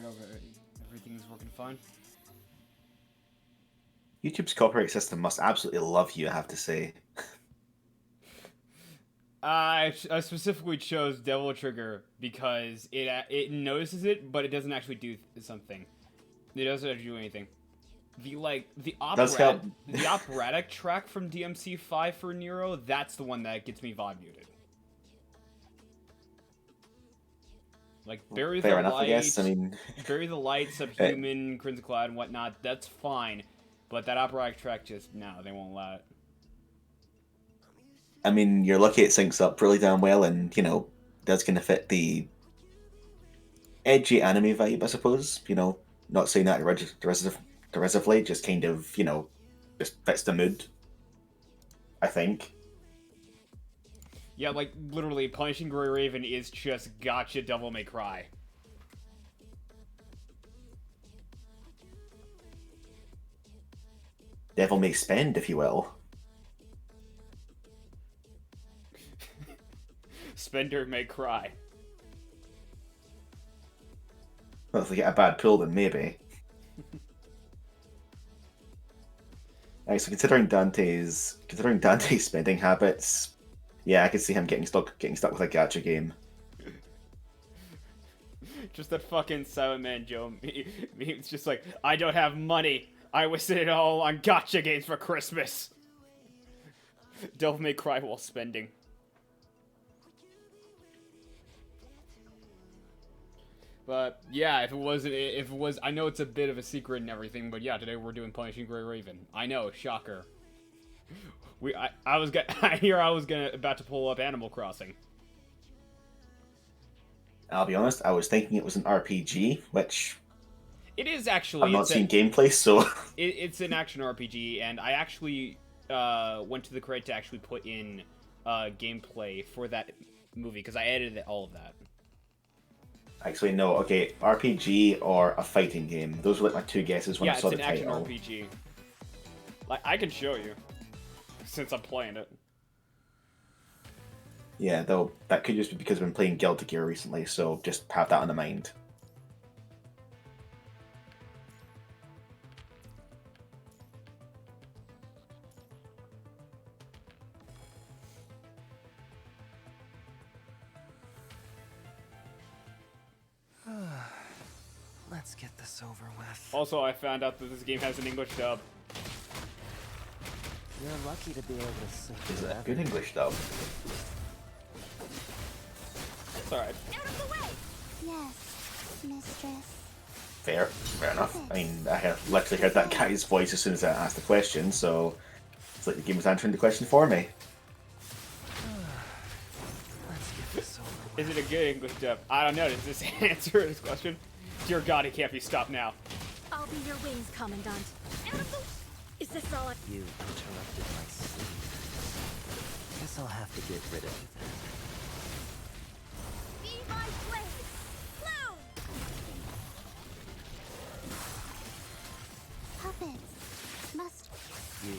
I hope everything's working fine. YouTube's copyright system must absolutely love you, I have to say. I specifically chose Devil Trigger because it notices it, but it doesn't actually do something. It doesn't actually do anything. The Does help. operatic track from DMC5 for Nero, that's the one that gets me vibe muted. Like Bury Fair the enough, I Light, guess. I mean, Bury the Light, Subhuman, Crimson Cloud, and whatnot, that's fine. But that operatic track just, no, they won't allow it. I mean, you're lucky it syncs up really damn well, and does kind of fit the edgy anime vibe, I suppose. Not saying that derisively, just kind of just fits the mood. I think. Yeah, like, literally, Punishing Grey Raven is just gotcha Devil May Cry. Devil May Spend, if you will. Spender May Cry. Well, if they get a bad pull, then maybe. Right, so considering Dante's spending habits, yeah, I could see him getting stuck with a gacha game. Just that fucking Silent Man Joe. It's just like, I don't have money. I wasted it all on gacha games for Christmas. Devil May Cry while spending. But yeah, if it was, I know it's a bit of a secret and everything, but yeah, today we're doing Punishing Grey Raven. I know, shocker. I was about to pull up Animal Crossing. I'll be honest, I was thinking it was an RPG, which It is actually. I've not seen gameplay, so It's an action RPG, and I actually went to the crate to actually put in gameplay for that movie because I edited all of that. actually no. Okay, RPG or a fighting game. Those were like my two guesses when I saw the title. Yeah, it's an action RPG. Like, I can show you since I'm playing it. Yeah, though that could just be because I've been playing Guilty Gear recently, so just have that in the mind. Let's get this over with. Also, I found out that this game has an English dub. You're lucky to be able to sit Is it a forever. good English dub? It's alright. Out of the way! Yes, mistress. Fair enough. I mean, I have literally heard that guy's voice as soon as I asked the question, so it's like the game was answering the question for me. Let's get this over with. Is it a good English dub? I don't know. Does this answer this question? Dear God, it can't be stopped now. I'll be your wings, Commandant. Out of the... Is this all I... You interrupted my sleep. Guess I'll have to get rid of you then. Be my blade! Bloom! Puppets. Must... You.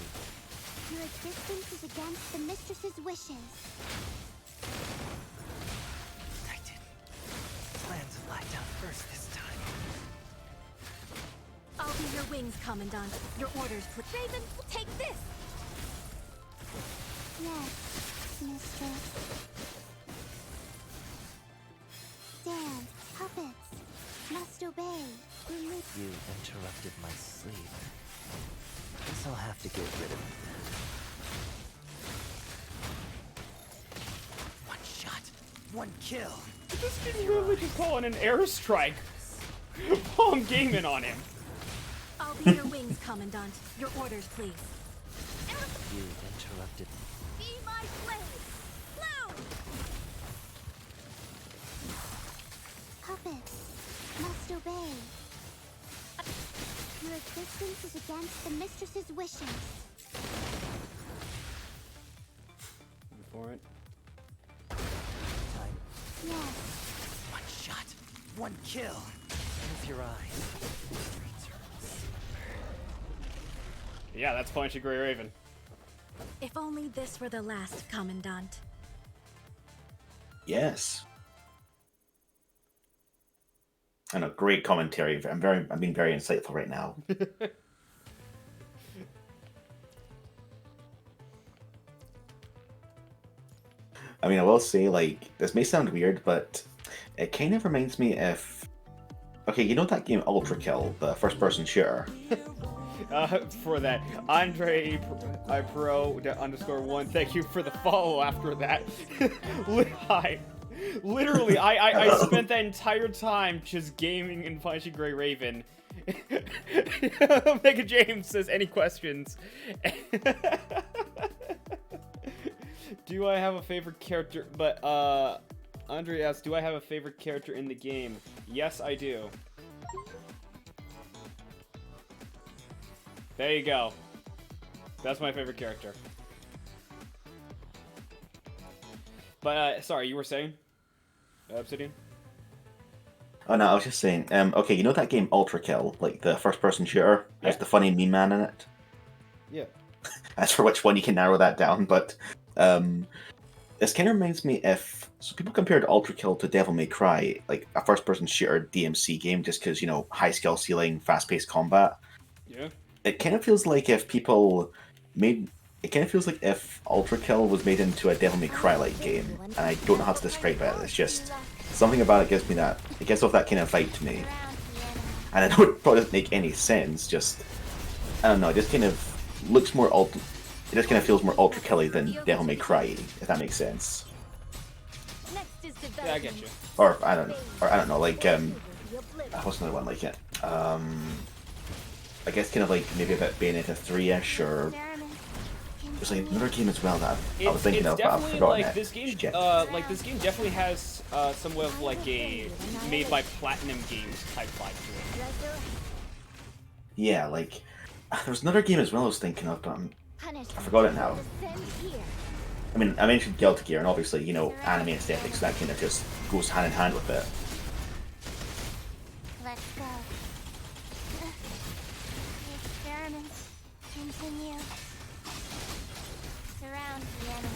Your existence is against the mistress's wishes. I didn't plan to lie down first this time. I'll be your wings, Commandant. Your orders, Raven, take this! Yes, mistress. Stand, puppets. Must obey. Remove... You interrupted my sleep. Guess I'll have to get rid of you then. One shot, one kill. This dude literally just calling an airstrike while I'm gaming on him. I'll be your wings, Commandant. Your orders, please. You interrupted me. Be my blade! Bloom! Puppets. Must obey. Your existence is against the mistress's wishes. For it. Time. Yes. One shot, one kill. Close your eyes. Yeah, that's Punishing Grey Raven. If only this were the last, Commandant. Yes. I know, great commentary. I'm being very insightful right now. I mean, I will say, like, this may sound weird, but it kind of reminds me if... Okay, you know that game Ultra Kill, the first-person shooter? For that, Andre Pro _1. Thank you for the follow after that. Hi. Literally, I spent that entire time just gaming and punching Grey Raven. Mega James says, any questions? Do I have a favorite character? But, Andre asks, do I have a favorite character in the game? Yes, I do. There you go. That's my favorite character. But, sorry, you were saying? Obsidian? Oh no, I was just saying, okay, you know that game Ultra Kill, like the first-person shooter? Yeah. Has the funny meme man in it? Yeah. As for which one, you can narrow that down, but this kind of reminds me if... So people compared Ultra Kill to Devil May Cry, like a first-person shooter DMC game, just because, you know, high skill ceiling, fast-paced combat. Yeah. It kind of feels like if people made... It kind of feels like if Ultra Kill was made into a Devil May Cry-like game, and I don't know how to describe it, it's just... Something about it gives me that... It gives off that kind of vibe to me. And I know it probably doesn't make any sense, just... I don't know, it just kind of looks more It just kind of feels more Ultra Killy than Devil May Cry, if that makes sense. Yeah, I get you. Or I don't know, like what's another one like it? I guess kind of like maybe a bit Bayonetta 3-ish, or there's like another game as well that I was thinking of, but I've forgotten like it. this game. Shit. Like this game definitely has somewhat of like a made by Platinum Games type vibe to it. Yeah, like there's another game as well I was thinking of, but I forgot it now. I mean, I mentioned Guilty Gear, and obviously, you know, anime aesthetics, that kind of just goes hand in hand with it. Let's go. Experiments continue. Surround the enemy.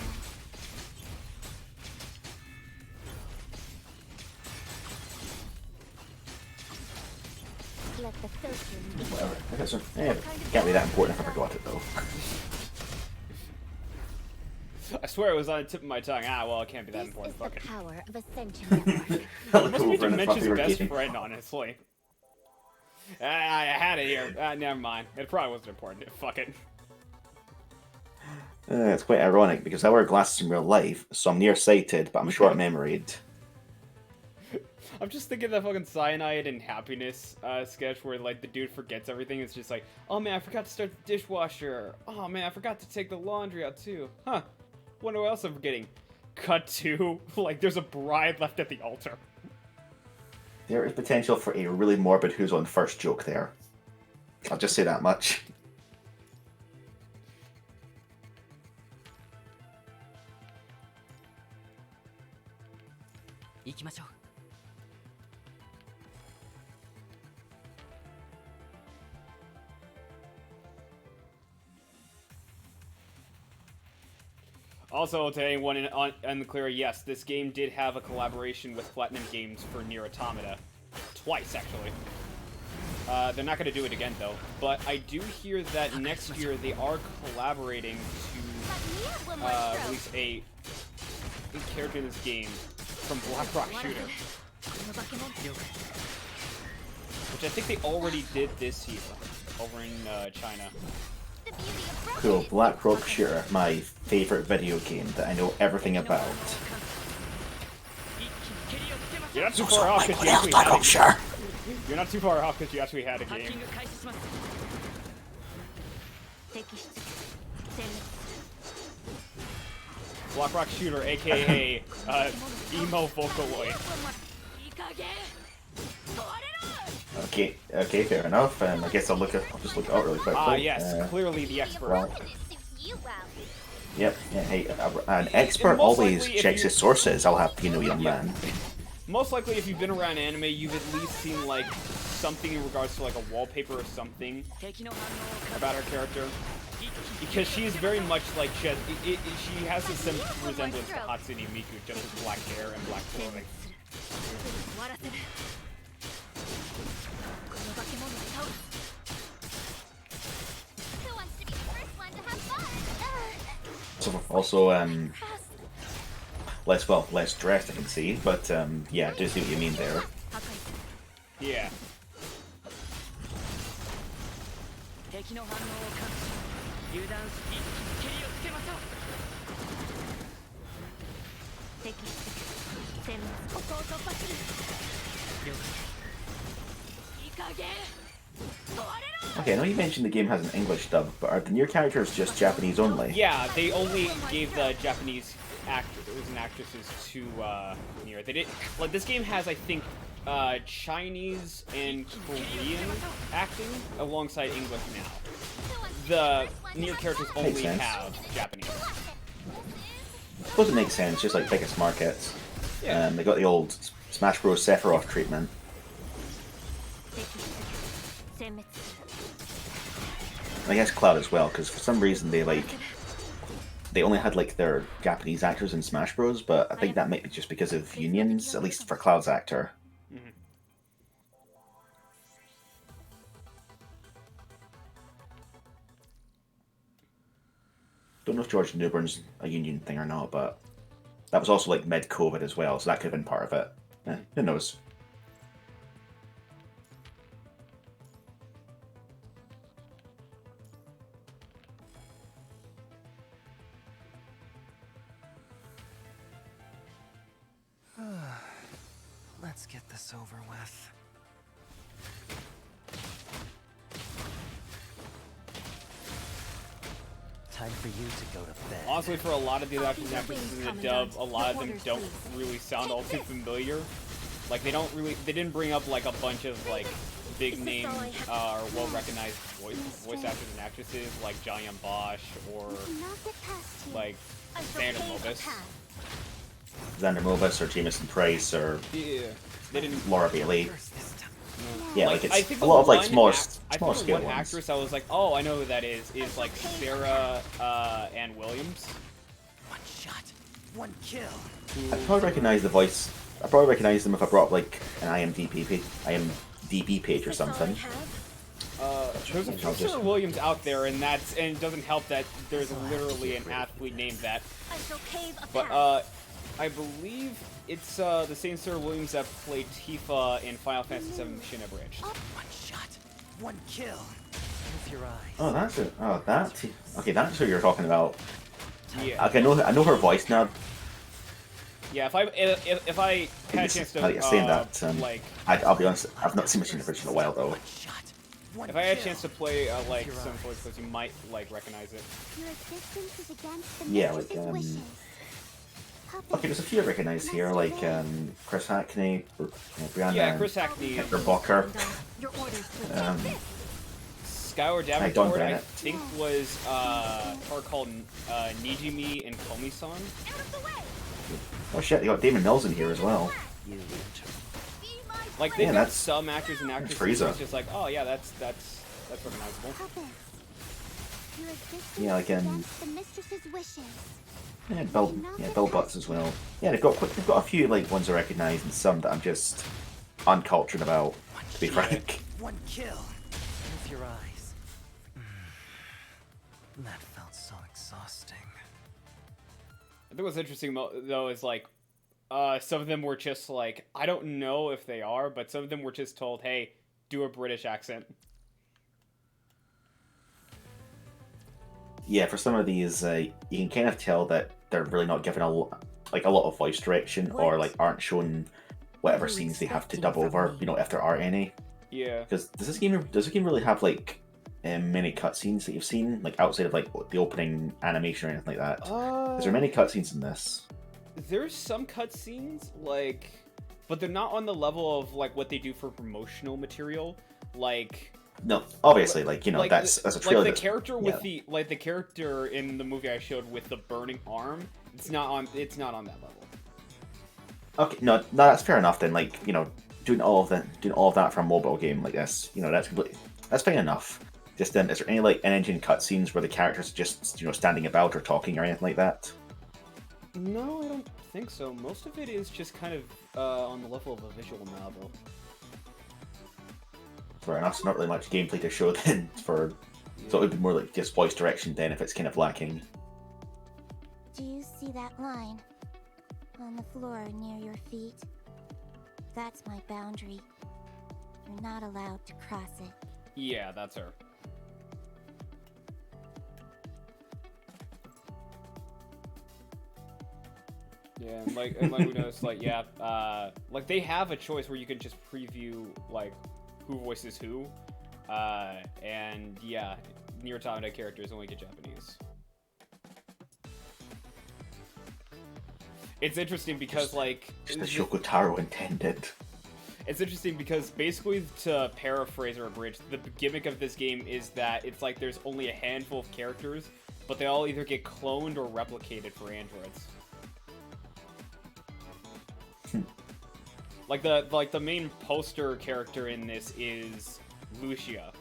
Let the filtering begin. Whatever. Can't be that important if I forgot it, though. I swear it was on the tip of my tongue. Ah, well, it can't be that This important. is Fuck the it. power of Ascension Network. Look Must be over and it's my Dimension's favorite best game. friend, honestly. I had it here. Never mind. It probably wasn't important. Fuck it. It's quite ironic because I wear glasses in real life, so I'm nearsighted, but I'm short-memoried. I'm just thinking that fucking Cyanide and Happiness sketch where like the dude forgets everything. It's just like, oh man, I forgot to start the dishwasher. Oh man, I forgot to take the laundry out too. Huh. Wonder what else I'm forgetting. Cut to, like, there's a bride left at the altar. There is potential for a really morbid who's on first joke there. I'll just say that much. Also, to anyone in the clear, yes, this game did have a collaboration with Platinum Games for Nier Automata. Twice, actually. They're not going to do it again, though. But I do hear that next year they are collaborating to release a character in this game from Black Rock Shooter. Which I think they already did this year over in China. Cool, Black Rock Shooter, my favourite video game that I know everything about. You're not too far off because you actually had a game. You're not too far off because you actually had a game. Black Rock Shooter, aka emo Vocaloid. Okay, fair enough. I guess I'll just look it up really quickly. Ah, yes, clearly the expert. Right. Yep. Yeah, hey, an expert always checks his sources. I'll have you know, young man. Most likely, if you've been around anime, you've at least seen like something in regards to like a wallpaper or something about her character, because she is very much like she has a similar resemblance to Hatsune Miku, just with black hair and black clothing. Who wants to be the first one to have fun? So also, less dressed I can see, but yeah, I do see what you mean there. Yeah. 敵の反応を感知油断し一気に蹴りをつけましょう敵殲滅ここを突破する了いい加減 Okay, I know you mentioned the game has an English dub, but are the near characters just Japanese only? Yeah, they only gave the Japanese actors and actresses to Nier. They did like this game has I think Chinese and Korean acting alongside English now. The Nier characters only sense. have Japanese. I suppose it makes sense, just like biggest markets. Yeah. They got the old Smash Bros. Sephiroth treatment. 殲滅 I guess Cloud as well, because for some reason they only had like their Japanese actors in Smash Bros. But I think that might be just because of unions, at least for Cloud's actor. Mm-hmm. Don't know if George Newburn's a union thing or not, but that was also like mid-COVID as well, so that could have been part of it. Who knows? Let's get this over with. Time for you to go to bed. Honestly, for a lot of the actors and actresses in the dub, a lot of them don't really sound all too familiar. Like they didn't bring up like a bunch of like big name or well recognized voice actors and actresses like John Bosch or like Xander Mobus. Xander Mobus or Jameson Price or Yeah, they didn't. Laura Bailey. First this time. Yeah, Like, like I it's think a lot of like I smaller think the scale one ones. actress I was like, oh, I know who that is like Sarah Ann Williams. One shot, one kill. I'd probably recognize the voice. I'd probably recognize them if I brought up like an IMDb page or something. There's a few Sarah Williams out there, and it doesn't help that there's literally an athlete named that. I shall cave a But path. I believe it's the same Sarah Williams that played Tifa in Final Fantasy VII Shinna Bridge. One shot, one kill. With your eyes. Oh, that's it. Oh, okay. That's who you're talking about. Yeah, Okay, I know her voice now. yeah. If I had a chance to Now that you're saying that, like I'll be honest. I've not seen Machine Bridge in a while though. One shot, one if I had a kill. chance to play like some voice clips, you might like recognize it. Your existence is against the Yeah, mistress's like, wishes. Okay, there's a few I recognize here, like Chris Hackney, Brianna, Yeah, Chris Hackney, Hector Bocker. Your orders, please. Skyward Don Davenport, I Bennett. think was are called Nijimi and Komi-san. Out of the way! Oh shit, they got Damon Mills in here as well. You enter. Be my Like friend. they've Yeah, got that's- some actors and actresses. Frieza. It's just like, oh yeah, that's recognizable. Puppets. Your existence Yeah, like, is against the mistress's wishes. Yeah, Bill Butts as well. Yeah, they've got a few like ones I recognise and some that I'm just uncultured about, to be frank. One kill. With your eyes. That felt so exhausting. I think what's interesting though is like, some of them were just like, I don't know if they are, but some of them were just told, hey, do a British accent. Yeah, for some of these, you can kind of tell that they're really not given a lot of voice direction, or like aren't shown whatever scenes they have to dub over. You know, if there are any. Yeah. Because does this game really have like many cutscenes that you've seen, like outside of like the opening animation or anything like that? Is there many cutscenes in this? There's some cutscenes, like, but they're not on the level of like what they do for promotional material. Like, No, obviously, like you know, like that's a trailer. like the that's- character with yeah. the character in the movie I showed with the burning arm. It's not on that level. Okay, no, that's fair enough then. Like you know, doing all of that for a mobile game like this, you know, that's fine enough. Just then, is there any like in-engine cutscenes where the characters are just standing about or talking or anything like that? No, I don't think so. Most of it is just kind of on the level of a visual novel. Fair enough. So not really much gameplay to show then. So it would be more like just voice direction then if it's kind of lacking. Do you see that line on the floor near your feet? That's my boundary. You're not allowed to cross it. Yeah, that's her. Yeah, and like we noticed, like like they have a choice where you can just preview like who voices who, and yeah, Nier Automata characters only get Japanese. It's interesting because like Just the Shoko Taro intended. it's interesting because basically, to paraphrase or abridge, the gimmick of this game is that it's like there's only a handful of characters, but they all either get cloned or replicated for androids. Like the main poster character in this is Lucia.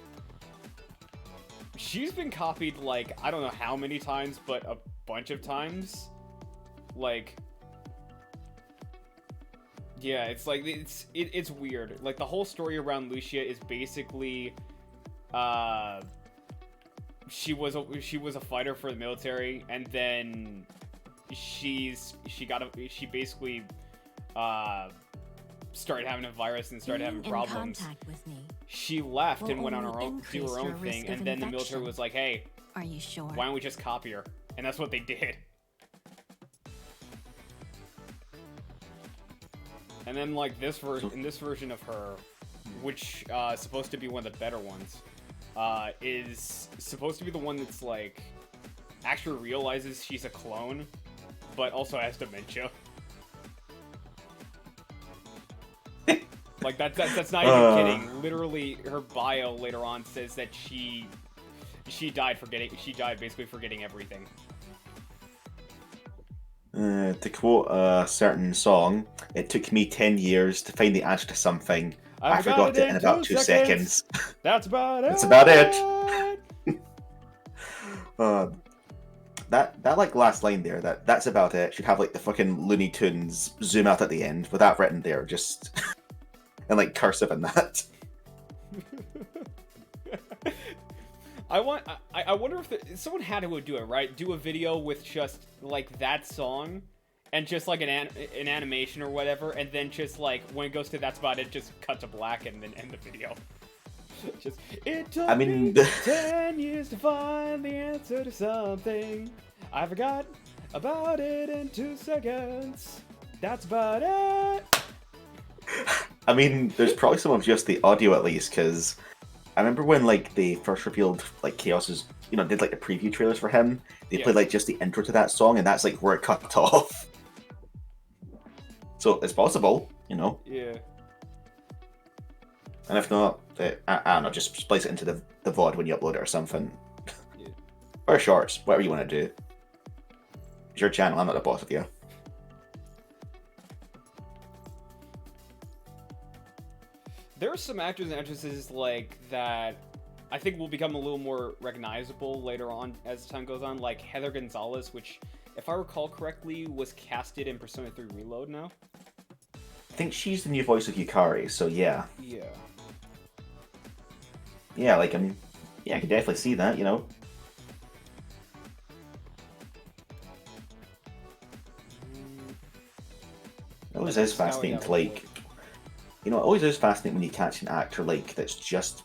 She's been copied like I don't know how many times, but a bunch of times. Like, yeah, it's like it's weird. Like the whole story around Lucia is basically, she was a fighter for the military, and then she basically started having a virus and started having problems. With me. She left and will went on only her own, do increase her your own risk thing, of and then the military infection. was like, "Hey, Are you sure? why don't we just copy her?" And that's what they did. And then like this version of her, which is supposed to be one of the better ones, is supposed to be the one that's like actually realizes she's a clone, but also has dementia. Like that's not even kidding. Literally, her bio later on says that she died basically forgetting everything. To quote a certain song, it took me 10 years to find the answer to something. I forgot it in about 2 seconds. That's about it. That's about it. That like last line there, that's about it, should have like the fucking Looney Tunes zoom out at the end with that written there, just and like cursive in that. I wonder if someone had to do it, right? Do a video with just like that song, and just like an animation or whatever, and then just like when it goes to that's about it, just cut to black and then end the video. Just it took me 10 years to find the answer to something. I forgot about it in 2 seconds. That's about it. I mean, there's probably some of just the audio at least, because I remember when like they first revealed like Chaos's, did like the preview trailers for him. They played like just the intro to that song, and that's like where it cut off. So it's possible, Yeah. And if not, I don't know, just splice it into the VOD when you upload it or something. Yeah. Or shorts, whatever you want to do. It's your channel, I'm not the boss of you. There are some actors and actresses like that I think will become a little more recognizable later on as time goes on, like Heather Gonzalez, which, if I recall correctly, was casted in Persona 3 Reload now. I think she's the new voice of Yukari, so yeah. Yeah. Yeah, like, I can definitely see that, It always is fascinating to, like, it always is fascinating when you catch an actor, like, that's just,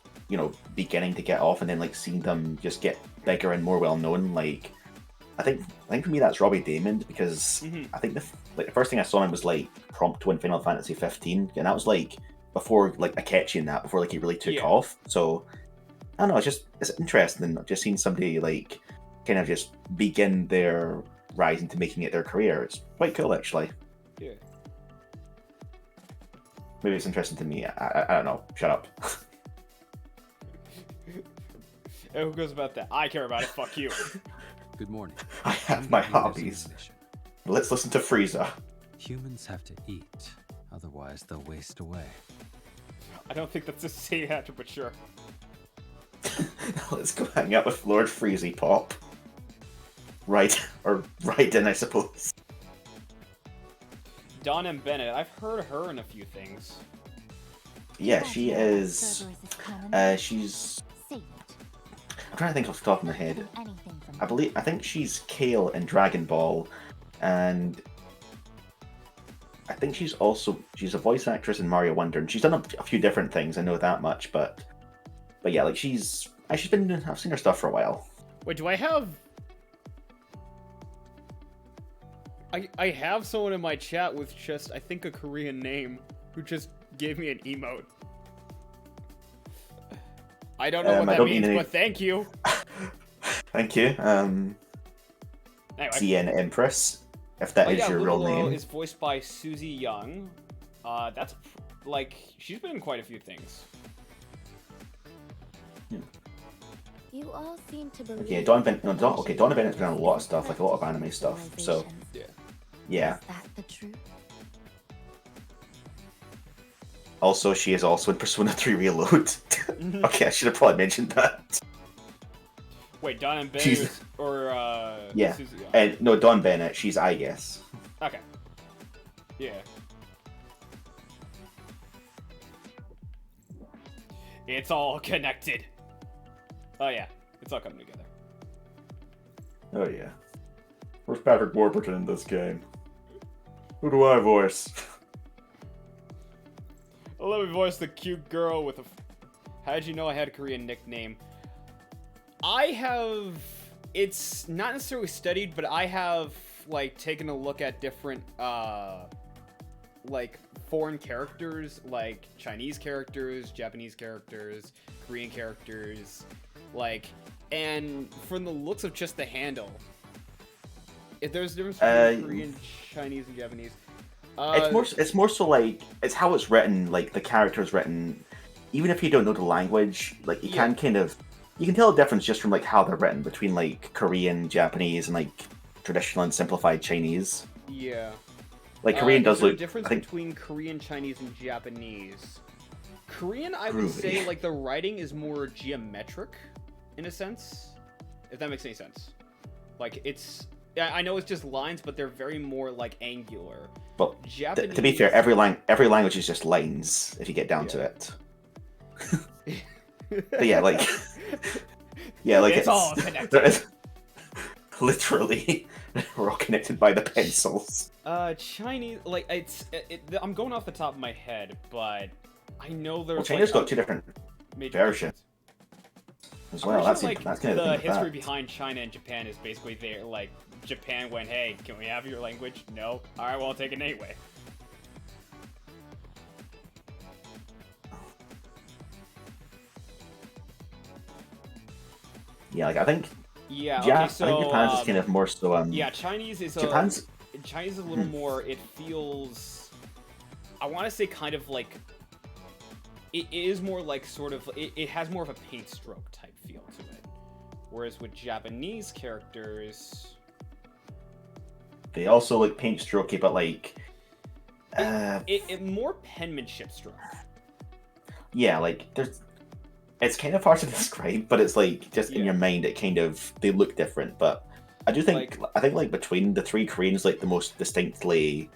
beginning to get off and then, like, seeing them just get bigger and more well-known, like, I think for me that's Robbie Daymond, because I think the first thing I saw him was, like, Prompto in Final Fantasy 15, and that was, like, before, like, Akechi and that, before, like, he really took off, so, I don't know, it's interesting, and just seeing somebody, like, kind of just begin their rise into making it their career, it's quite cool, actually. Yeah. Maybe it's interesting to me, I don't know, shut up. Who goes about that? I care about it, fuck you. Good morning. I have my hobbies. Let's listen to Frieza. Humans have to eat, otherwise they'll waste away. I don't think that's a same actor, but sure. Let's go hang out with Lord Freezy Pop. Right, or Raiden, I suppose. Dawn M. Bennett, I've heard her in a few things. Yeah, she is. Cerberus is coming. She's. Save it. I'm trying to think off the top of my head. Anything from I think she's Kale in Dragon Ball, and I think she's a voice actress in Mario Wonder, and she's done a few different things. I know that much, but yeah, like I've seen her stuff for a while. Wait, do I have? I have someone in my chat with just I think a Korean name who just gave me an emote. I don't know what that means, but thank you. Thank you. Anyway. CN Empress, if that is your real name. Is voiced by Susie Young. That's like she's been in quite a few things. You all seem to believe. Okay, Dawn Bennett's been in a lot of stuff, like a lot of anime stuff. So yeah. Is that the truth? Also, she is also in Persona 3 Reload. Okay, I should have probably mentioned that. Wait, Dawn and Bennett or yeah, Susie Young? and no, Dawn Bennett. She's I guess. Okay. Yeah. It's all connected. Oh yeah, it's all coming together. Oh yeah. Where's Patrick Warburton in this game? Who do I voice? Let me voice the cute girl with a. How did you know I had a Korean nickname? I have. It's not necessarily studied, but I have like taken a look at different like foreign characters, like Chinese characters, Japanese characters, Korean characters, like, and from the looks of just the handle, if there's a difference between Korean, Chinese, and Japanese. It's more so like it's how it's written, like the character is written. Even if you don't know the language, like you can tell the difference just from like how they're written between like Korean, Japanese, and like traditional and simplified Chinese. Yeah. Like Korean does look. There's a difference between Korean, Chinese, and Japanese. Korean, I would say, like the writing is more geometric, in a sense, if that makes any sense. Like it's. I know it's just lines, but they're very more like angular. Well, Japanese... to be fair, every language is just lines if you get down to it. But yeah, like it's all connected. Literally, we're all connected by the pencils. Chinese, like I'm going off the top of my head, but I know there's. Well, China's got two different versions as well. That's kind of the history behind China and Japan is basically there. Like Japan went, "Hey, can we have your language?" No. All right, well, I'll take it anyway. Yeah, like I think. Yeah. Okay, I think Japan's is kind of more so. Yeah, Chinese is Chinese is a little more. It feels. I want to say kind of like. It is more like sort of. It has more of a paint stroke type feel to it, whereas with Japanese characters. They also like paint strokey, but like. It more penmanship stroke. Yeah, like there's. It's kind of hard to describe, but it's like just in your mind, it kind of they look different. But I do think I think like between the three Koreans, like the most distinctly,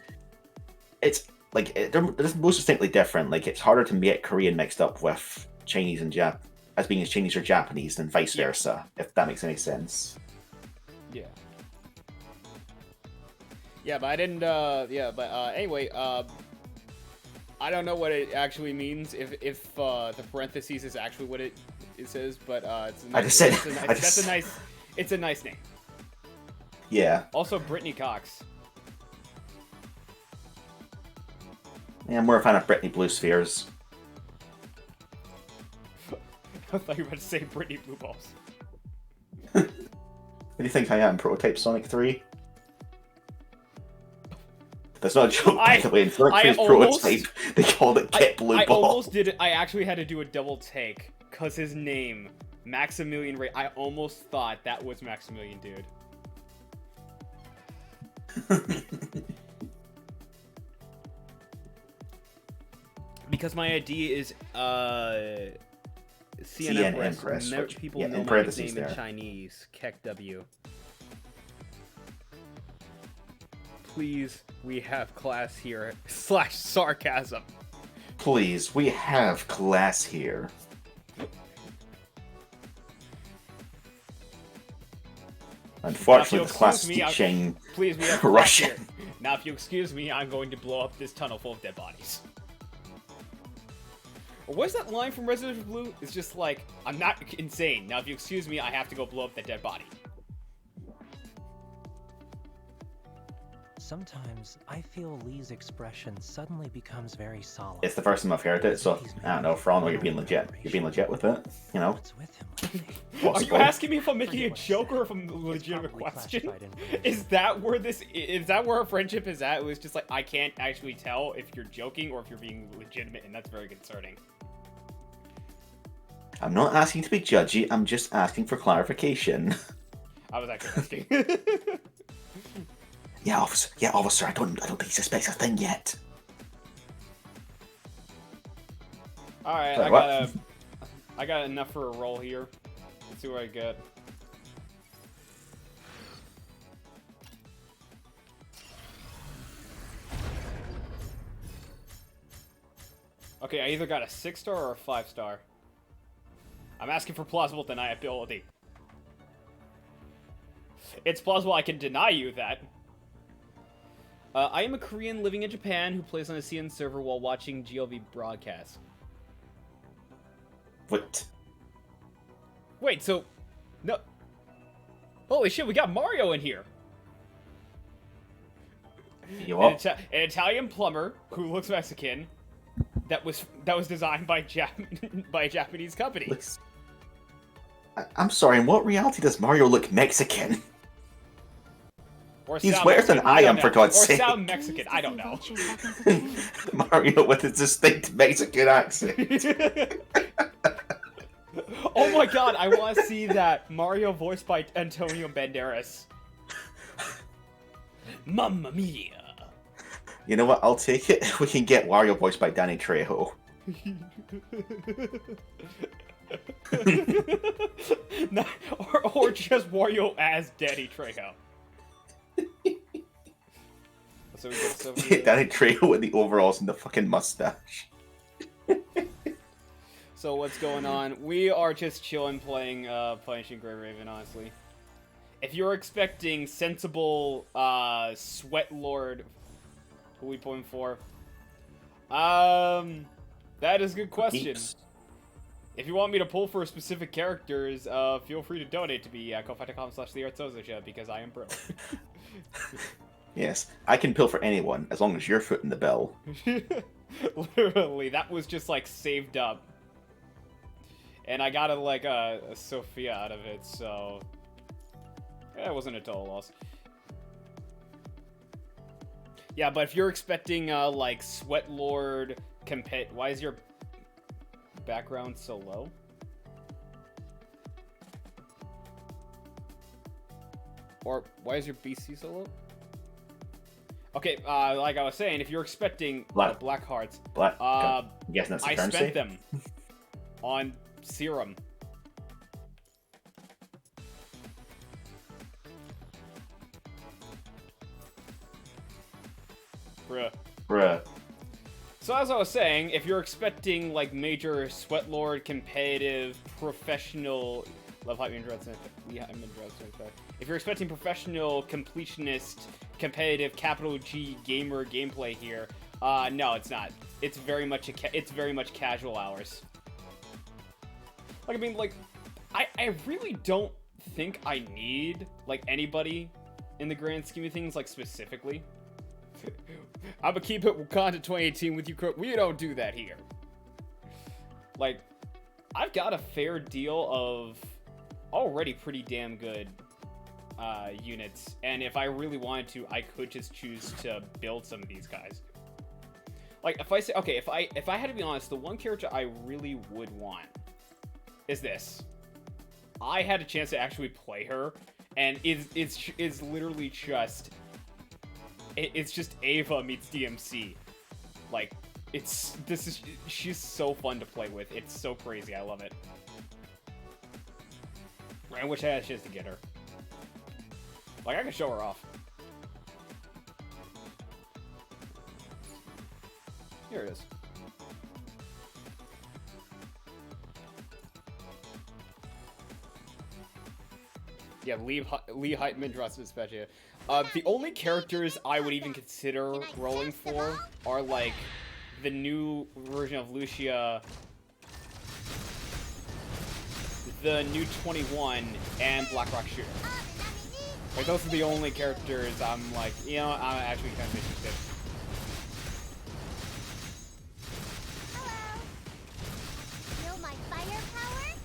it's like they're most distinctly different. Like it's harder to get Korean mixed up with Chinese and as being as Chinese or Japanese than vice versa, if that makes any sense. Yeah. Yeah, but I didn't. Anyway, I don't know what it actually means. If the parentheses is actually what it says, but it's a nice, it's a nice name. Yeah. Also, Brittany Cox. Yeah, I'm more a fan of Brittany Blue Spheres. I thought you were about to say Brittany Blue Balls. What do you think I am, Prototype Sonic 3? That's not a joke, by the way. In Sonic 3's Prototype, they called it Get Blue Ball. I almost did it. I actually had to do a double take, because his name, Maximilian Ray, I almost thought that was Maximilian, dude. Because my ID is, CN Empress. People know my name in Chinese. Kek W. Please, we have class here. /sarcasm. Please, we have class here. Unfortunately, the class is teaching Please, we have Russian. here. Now, if you excuse me, I'm going to blow up this tunnel full of dead bodies. Or what's that line from Resident Evil Blue? It's just like, I'm not insane. Now, if you excuse me, I have to go blow up that dead body. Sometimes I feel Lee's expression suddenly becomes very solemn. It's the first time I've heard it, so I don't know. For all I know, you're being legit. You're being legit with it, you know. What's with him lately? Are you asking me if I'm making a joke or if I'm a legitimate question? Is that where our friendship is at? It was just like, I can't actually tell if you're joking or if you're being legitimate, and that's very concerning. I'm not asking to be judgy. I'm just asking for clarification. I was actually asking. Yeah, officer. Yeah, officer. I don't think he suspects a thing yet. All right, Sorry, I got enough for a roll here. Let's see what I get. Okay, I either got a 6-star or a 5-star. I'm asking for plausible deniability. It's plausible I can deny you that. I am a Korean living in Japan who plays on a CN server while watching GOV broadcasts. What? Wait, so... No... Holy shit, we got Mario in here! You what? An Italian plumber who looks Mexican that was designed by by a Japanese company. I'm sorry, in what reality does Mario look Mexican? Or He's sound worse than Mexican, I am, don't for know. God's Or sake. sound Mexican, I don't know. Mario with a distinct Mexican accent. Oh my god, I want to see that. Mario voiced by Antonio Banderas. Mamma mia. You know what? I'll take it. We can get Wario voiced by Danny Trejo. or just Wario as Danny Trejo. So we get Danny Trejo with the overalls and the fucking mustache. So what's going on? We are just chilling playing Punishing Grey Raven, honestly. If you're expecting sensible Sweat Lord, who we pulling for? That is a good question. Oops. If you want me to pull for specific characters, feel free to donate to me at ko-fi.com/theartsozoja because I am broke. Yes, I can pill for anyone as long as you're footing the bill. Literally, that was just like saved up. And I got a Sophia out of it, so it wasn't a total loss. Yeah, but if you're expecting like Sweat Lord why is your background so low? Or why is your BC so low? Okay, like I was saying, if you're expecting black hearts, Yes, that's the I currency. spent them on serum. Bruh. So as I was saying, if you're expecting like major Sweat Lord competitive professional if you're expecting professional completionist competitive capital G gamer gameplay here, no, it's not. It's very much casual hours. Like, I mean, like, I really don't think I need like anybody in the grand scheme of things, like specifically. I'ma keep it Wakanda 2018 with you, Crook. We don't do that here. Like, I've got a fair deal of already pretty damn good units, and if I really wanted to, I could just choose to build some of these guys. Like, if I say, okay, if I had to be honest, the one character I really would want is this. I had a chance to actually play her, and it's literally just it's just Ava meets DMC. Like, she's so fun to play with. It's so crazy. I love it. I wish I had a chance to get her. Like, I could show her off. Here it is. Yeah, Lee Heitman draws this special. The only characters I would even consider rolling for are like the new version of Lucia, the new 21, and Blackrock Shooter. Like those are the only characters I'm like, you know, I'm actually kind of interested. Hello. Feel my firepower?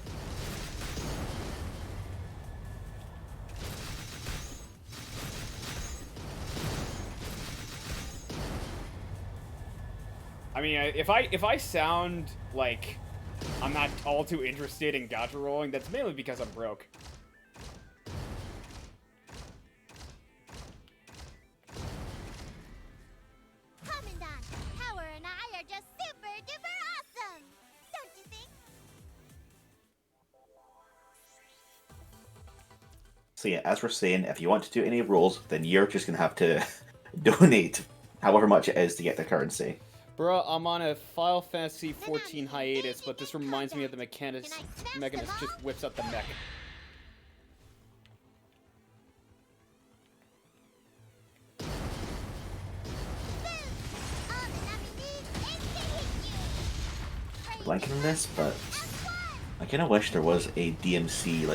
I mean, if I sound like I'm not all too interested in gacha rolling, that's mainly because I'm broke. Commandant, Power and I are just super duper awesome! Don't you think? So yeah, as we're saying, if you want to do any rolls, then you're just gonna have to donate however much it is to get the currency. Bruh, I'm on a Final Fantasy 14 hiatus, but this reminds me of the Mechanist just whips up the mech. All that I need is to hit you! Blanking on this, but I kind of wish there was a DMC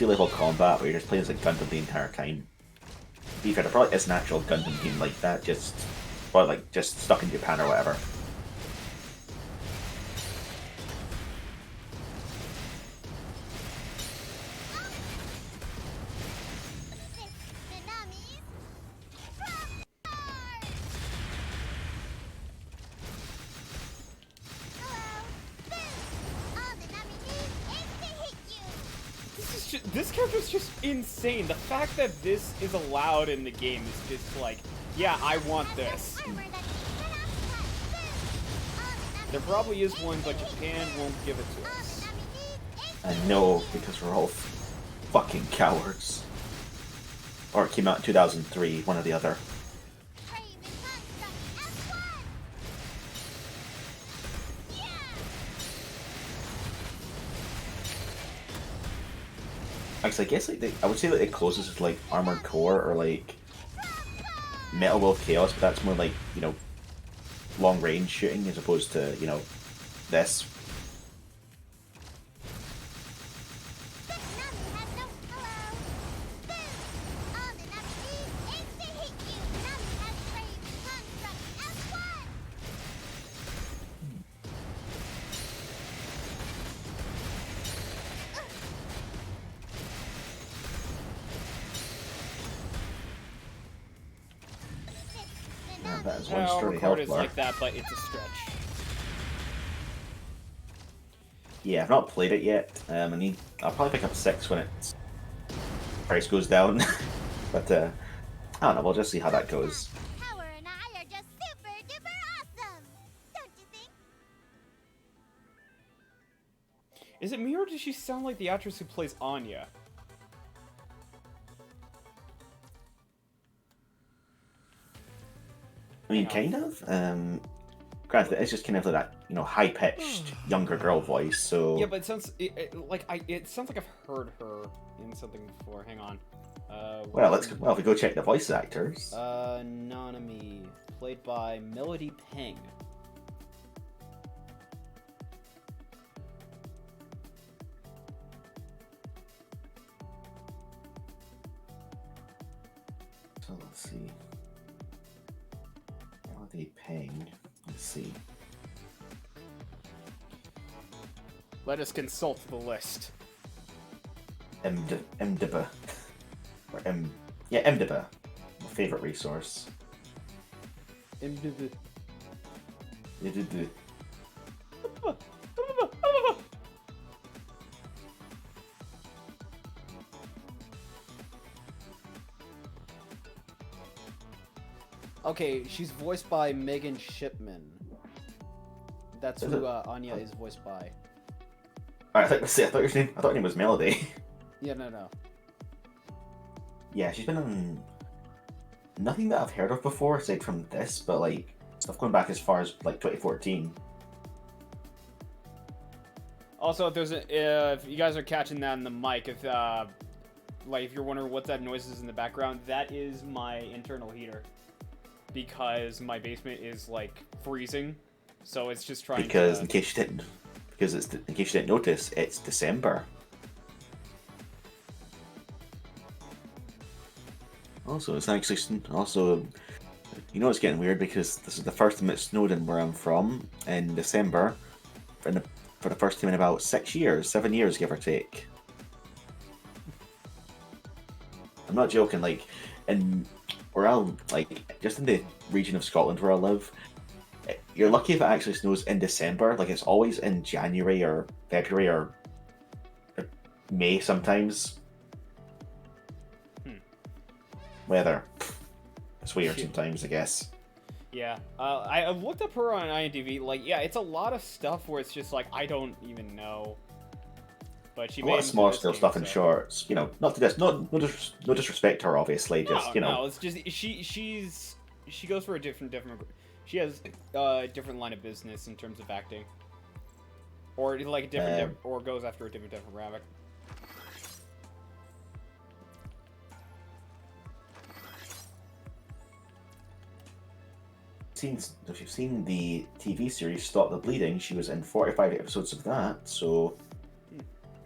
level combat where you're just playing as a Gundam the entire time. To be fair, there probably is an actual Gundam game like that, probably like just stuck in Japan or whatever. This character's just insane. The fact that this is allowed in the game is just like, yeah, I want this. There probably is one, but Japan won't give it to us. I know, because we're all fucking cowards. Or it came out in 2003, one or the other. Actually, I guess like I would say that it closest is like Armored Core or like Metal Wolf Chaos, but that's more like, you know, long range shooting as opposed to, you know, this. That is one sturdy health Record is bar. like that, but it's a stretch. Yeah, I've not played it yet. I'll probably pick up 6 when its price goes down. But I don't know. We'll just see how that goes. Power and I are just super duper awesome! Don't you think? Is it me or does she sound like the actress who plays Anya? I mean, kind of. Granted, it's just kind of like that, you know, high-pitched younger girl voice. So Yeah, but it sounds it sounds like I've heard her in something before. Hang on. well, if we go check the voice actors. Nanami, played by Melody Peng. So let's see. Melody Peng. Let's see. Let us consult the list. MDB. Or MDB. My favorite resource. MDB. MDB. Okay, she's voiced by Megan Shipman. That's Is who it? Anya is voiced by. Alright, I thought her name was Melody. Yeah, no. Yeah, she's been on nothing that I've heard of before, aside from this, but like stuff going back as far as like 2014. Also, if you guys are catching that in the mic, if like if you're wondering what that noise is in the background, that is my internal heater. Because my basement is like freezing, so it's just trying Because to... in case you didn't notice, it's December. Also, it's actually also, you know, it's getting weird because this is the first time it snowed in where I'm from in December, for the first time in about 7 years, give or take. I'm not joking. Like, in where I like, just in the region of Scotland where I live, you're lucky if it actually snows in December. Like, it's always in January or February or May sometimes. Weather. It's weird sometimes, I guess. Yeah, I've looked up her on IMDb. Like, yeah, it's a lot of stuff where it's just like I don't even know. But she A made lot of small scale stuff in shorts. You know, not to no disrespect to her, obviously. Just No, it's just she goes for a different. She has a different line of business in terms of acting, or like a different, or goes after a different demographic. If you've seen the TV series Stop the Bleeding, she was in 45 episodes of that, so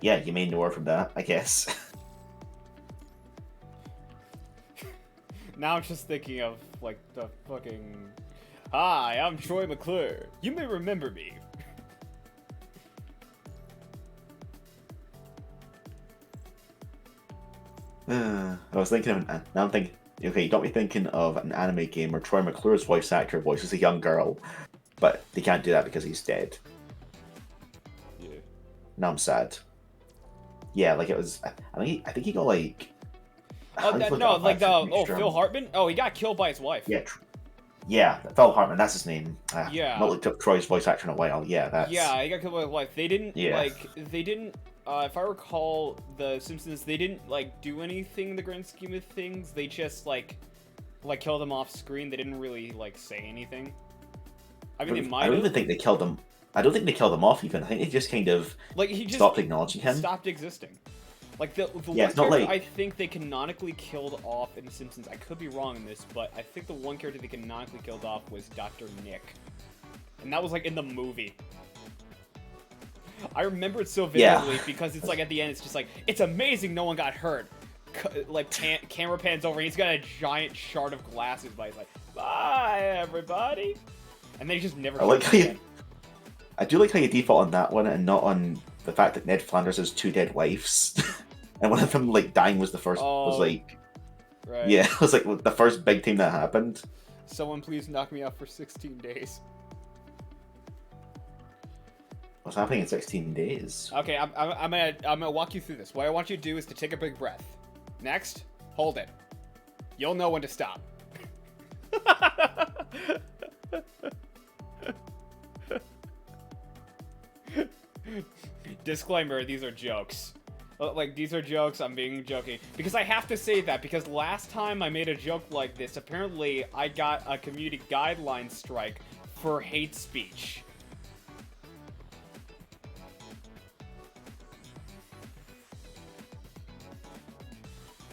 yeah, you may know her from that, I guess. Now I'm just thinking of like the fucking, hi, I'm Troy McClure. You may remember me. I was thinking of now I'm thinking, okay, you got me thinking of an anime game where Troy McClure's voice actor voices a young girl, but they can't do that because he's dead. Yeah. Now I'm sad. Yeah, like it was. I think he got like. Phil Hartman. Oh, he got killed by his wife. Yeah, yeah, Phil Hartman. That's his name. Yeah. Not looked up Troy's voice actor in a while. Yeah, that's. Yeah, he got killed by his wife. They didn't Yeah. if I recall, The Simpsons, they didn't like do anything in the grand scheme of things. They just like killed him off screen. They didn't really like say anything. I mean, they might. I don't even think they killed him. I don't think they killed him off even. I think they just kind of he just stopped acknowledging him. Stopped existing. Like the Yeah, one it's not character like- I think they canonically killed off in The Simpsons. I could be wrong in this, but I think the one character they canonically killed off was Dr. Nick, and that was like in the movie. I remember it so vividly because it's like at the end, it's just like, it's amazing no one got hurt. Camera pans over, and he's got a giant shard of glasses, but he's like, bye everybody, and then he just never. I do like how you default on that one and not on the fact that Ned Flanders has 2 dead wives, and one of them like dying was the first. Was like, right. Yeah, it was like the first big time that happened. Someone please knock me out for 16 days. What's happening in 16 days? Okay, I'm gonna walk you through this. What I want you to do is to take a big breath. Next, hold it. You'll know when to stop. Disclaimer, these are jokes. Like, these are jokes, I'm being joking. Because I have to say that, because last time I made a joke like this, apparently I got a community guideline strike for hate speech.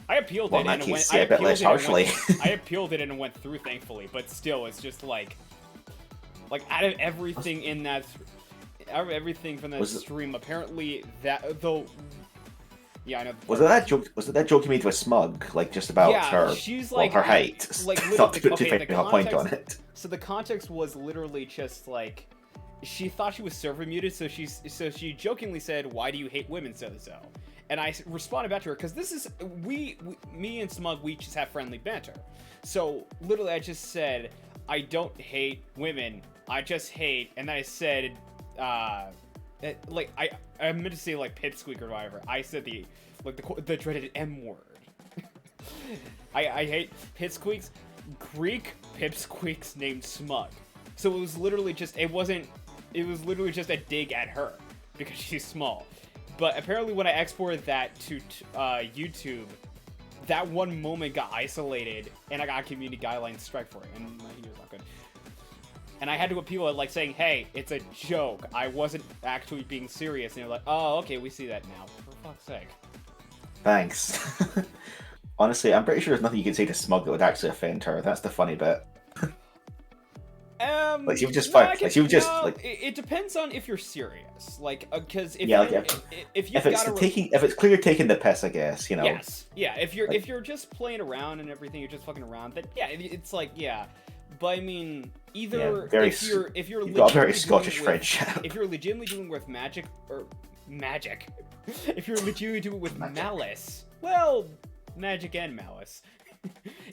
I appealed it and it went. I appealed it and it went through, thankfully. But still, it's just like out of everything in that, out of everything from that stream, apparently that though. Yeah, I know. Was it that joke? Was it that joke you made with Smug, like just about her? She's like her height. Like not to put too the fine a point on it. So the context was literally just like, she thought she was server muted, so she jokingly said, "Why do you hate women so?" And I responded back to her, because this is, me and Smug, we just have friendly banter. So, literally, I just said, I don't hate women, I just hate, and then I said, I meant to say, like, pipsqueak or whatever. I said the dreaded M word. I hate pipsqueaks, Greek pipsqueaks named Smug. So it was literally just, it was literally just a dig at her, because she's small. But apparently when I exported that to YouTube, that one moment got isolated, and I got a community guideline strike for it, and my video's not good. And I had to appeal it, like saying, hey, it's a joke. I wasn't actually being serious. And they're like, oh, okay, we see that now. For fuck's sake. Thanks. Honestly, I'm pretty sure there's nothing you can say to Smug that would actually offend her. That's the funny bit. Like she would just no, fight. Like she would just no, like. it depends on if you're serious. Like, because if Yeah, you're, like if you've if it's got a taking, if it's clear you're taking the piss, I guess, you know. yes, yeah. If you're Like- if you're just playing around and everything, you're just fucking around. Then yeah, it's like yeah. But I mean, either Yeah, very if you're You've got a very legitimately Scottish doing it friendship. if you're legitimately doing it with magic or magic, if you're legitimately doing it with Magic. malice, well, magic and malice.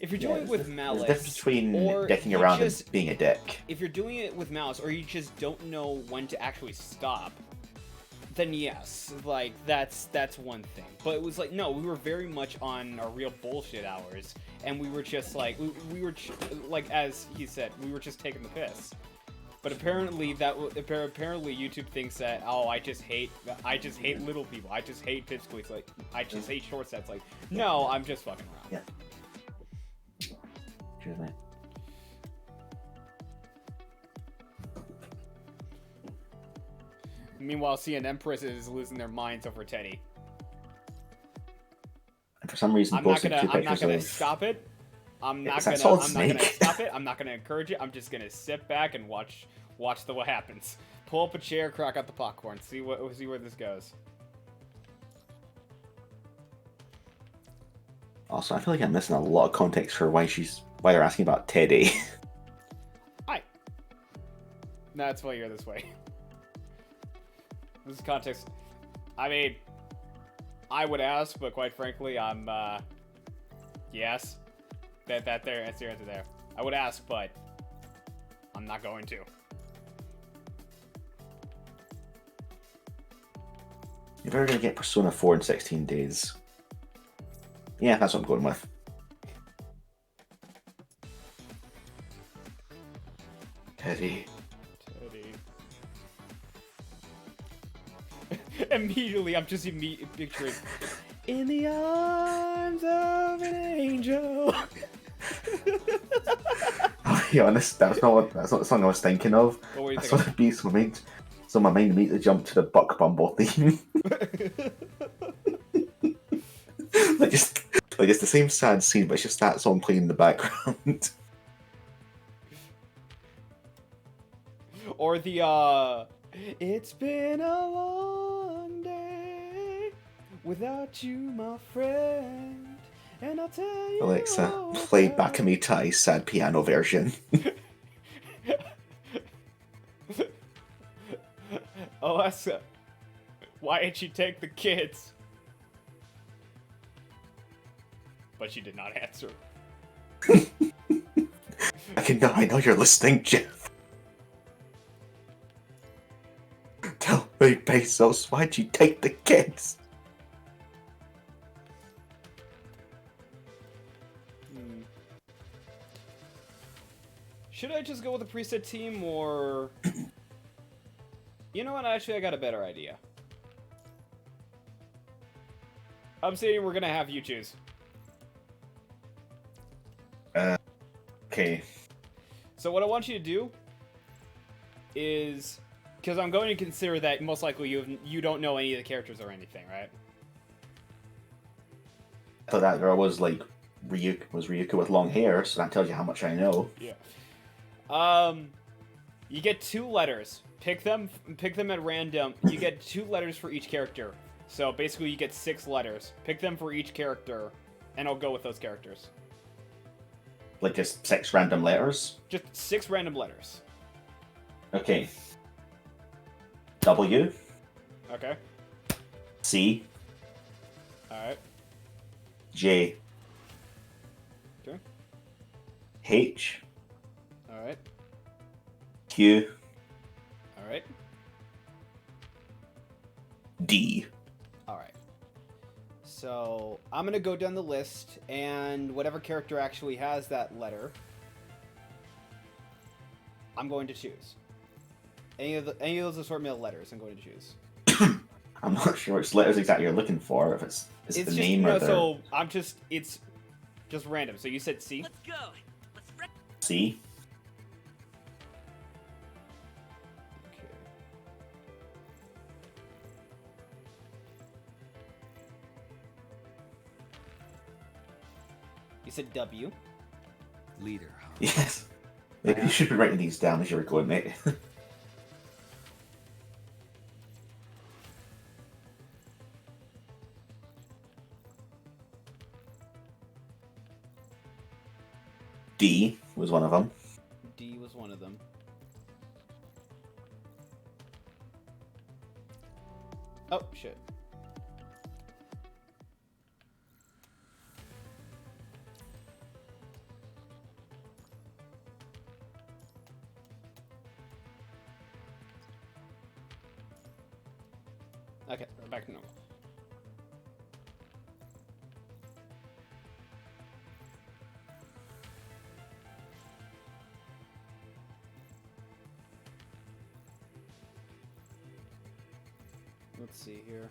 If you're doing it with There's a malice, difference between or dicking you around just- and being a dick. if you're doing it with malice, or you just don't know when to actually stop, then yes, like that's one thing. But it was like no, we were very much on our real bullshit hours, and we were just like we were like as he said, we were just taking the piss. But apparently apparently YouTube thinks that I just hate little people. I just hate pipsqueaks. Like I just hate short sets. Like no, I'm just fucking around. Yeah. Excuse me. Meanwhile, Empress is losing their minds over Teddy. And for some reason, I'm not posting gonna two pictures of stop it. I'm not It's that gonna Solid I'm not gonna Snake. stop it. I'm not gonna encourage it. I'm just gonna sit back and watch what happens. Pull up a chair, crack out the popcorn, see where this goes. Also, I feel like I'm missing a lot of context for why they're asking about Teddy. Hi. That's why you're this way. This is context. I mean, I would ask, but quite frankly, I'm yes. That's the answer there. I would ask, but I'm not going to. You're ever gonna get Persona 4 in 16 days. Yeah, that's what I'm going with. Teddy. Immediately, I'm just picturing in the arms of an angel. I'll be honest, that's not the song I was thinking of. What were you That's what thinking? it'd be, so my mind immediately jumped to the Buck Bumble theme. like it's the same sad scene, but it's just that song playing in the background. Or the it's been a long day without you, my friend, and I'll tell you. Alexa, all play about- Bakamita's sad piano version. Alexa, why didn't you take the kids? But she did not answer. I know you're listening, Jeff. Tell me, Bezos, why'd you take the kids? Should I just go with the preset team, or... You know what, actually, I got a better idea. I'm saying we're gonna have you choose. Okay. So what I want you to do is... Because I'm going to consider that most likely you don't know any of the characters or anything, right? I thought that girl was like Ryuka with long hair, so that tells you how much I know. Yeah. You get 2 letters. Pick them at random. You get 2 letters for each character. So basically you get 6 letters. Pick them for each character, and I'll go with those characters. Like just 6 random letters. Just 6 random letters. Okay. W, Okay. C, Alright. J, Okay. H, Alright. Q, Alright. D. Alright. So I'm gonna go down the list, and whatever character actually has that letter, I'm going to choose. Any of those assortment of letters, I'm going to choose. I'm not sure which letters exactly you're looking for. If it's the just, name no, or the so it's just random. So you said C. Let's go. Let's wreck. C. Okay. said W. Leader, huh? Yes. Maybe you should be writing these down as you were going, mate. D was one of them. D was one of them. Oh, shit. Okay, we're back to normal. Let's see here.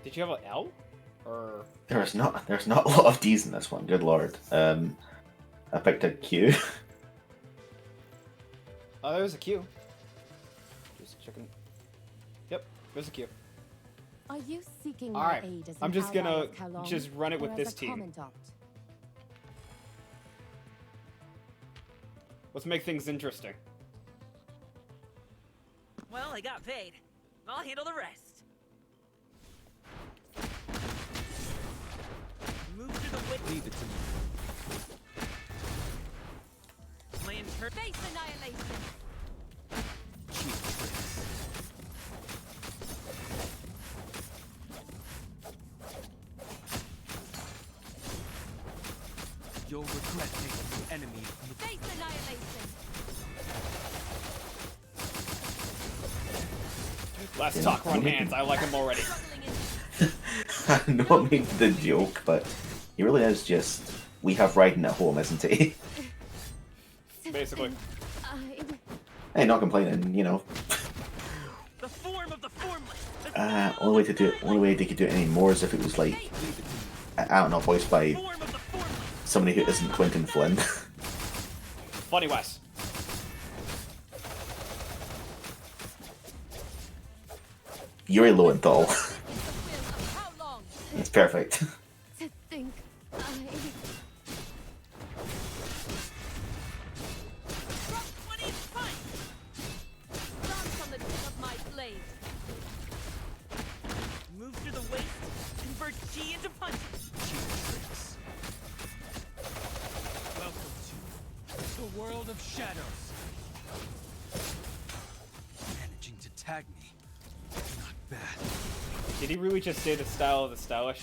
Did you have an L? Or There's not a lot of D's in this one, good lord. I picked a Q. oh, there's a Q. Just checking. Yep, there's a Q. Are you seeking All my right, aid as I'm an just ally gonna of Kalong, just run it with or this as a team. commandant? Let's make things interesting. Well, I got paid. I'll handle the rest. Move to the wind. Leave it to me. My intern. Face annihilation. Cheap tricks. You'll regret making the enemy. Face annihilation. Let's talk run hands. I like him already. Struggling in. I know I made the joke, but he really is just, we have Raiden at home, isn't he? Basically. Hey, not complaining, you know. The form of the formless. The Only way they could do it anymore is if it was like, I don't know, voiced by form of the formless. somebody who isn't Quentin Flynn. Funny Wes. Yuri Lowenthal. This is the will of how long? That's perfect. To think Drop 20 and fight. Dance on the tip of my blade. Move through the waist. Convert chi into punch. Cheap tricks. Welcome to the world of shadows. Managing to tag me. Not bad. Did he really just say the style of the stylish?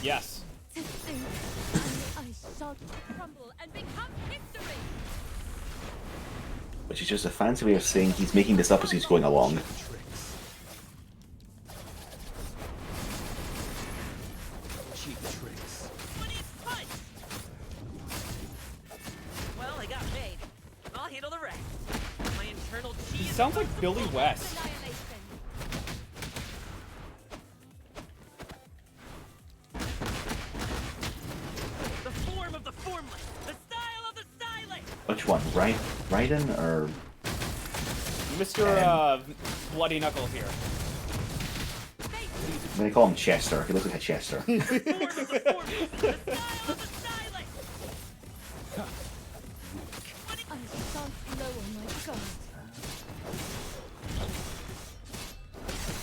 Yes. To think I shall crumble and become history. Which is just a fancy way of saying he's making this up as he's going along. Tricks. Cheap tricks. 20 punch. Well, I got paid. I'll handle the rest. My internal chi He is sounds like Billy West. Annihilation. the form of the formless. The style of the stylish. Which one? Raiden or Mr. Bloody Knuckles here. I'm gonna call him Chester. He looks like a Chester. Form of the formless. The style of the stylish. I shan't lower my guard.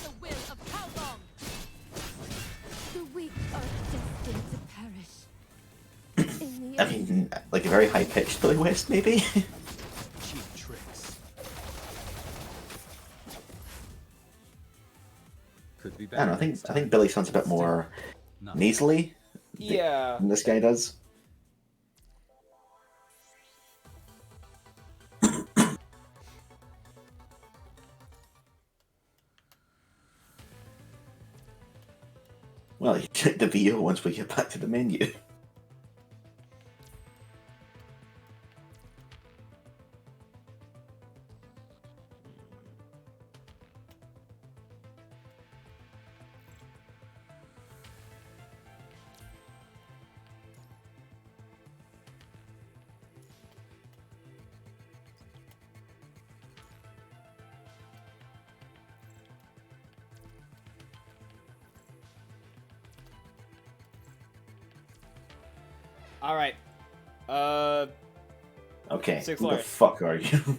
The will of how long? The weak are destined to perish. In the I mean, like a very high pitched Billy West, maybe? Cheap tricks. Could be I better. don't know, next I think time. Billy sounds a bit more Not nasally Yeah. than this guy does. Well, you check the video once we get back to the menu. All right. Okay, 6 who the letters. fuck are you?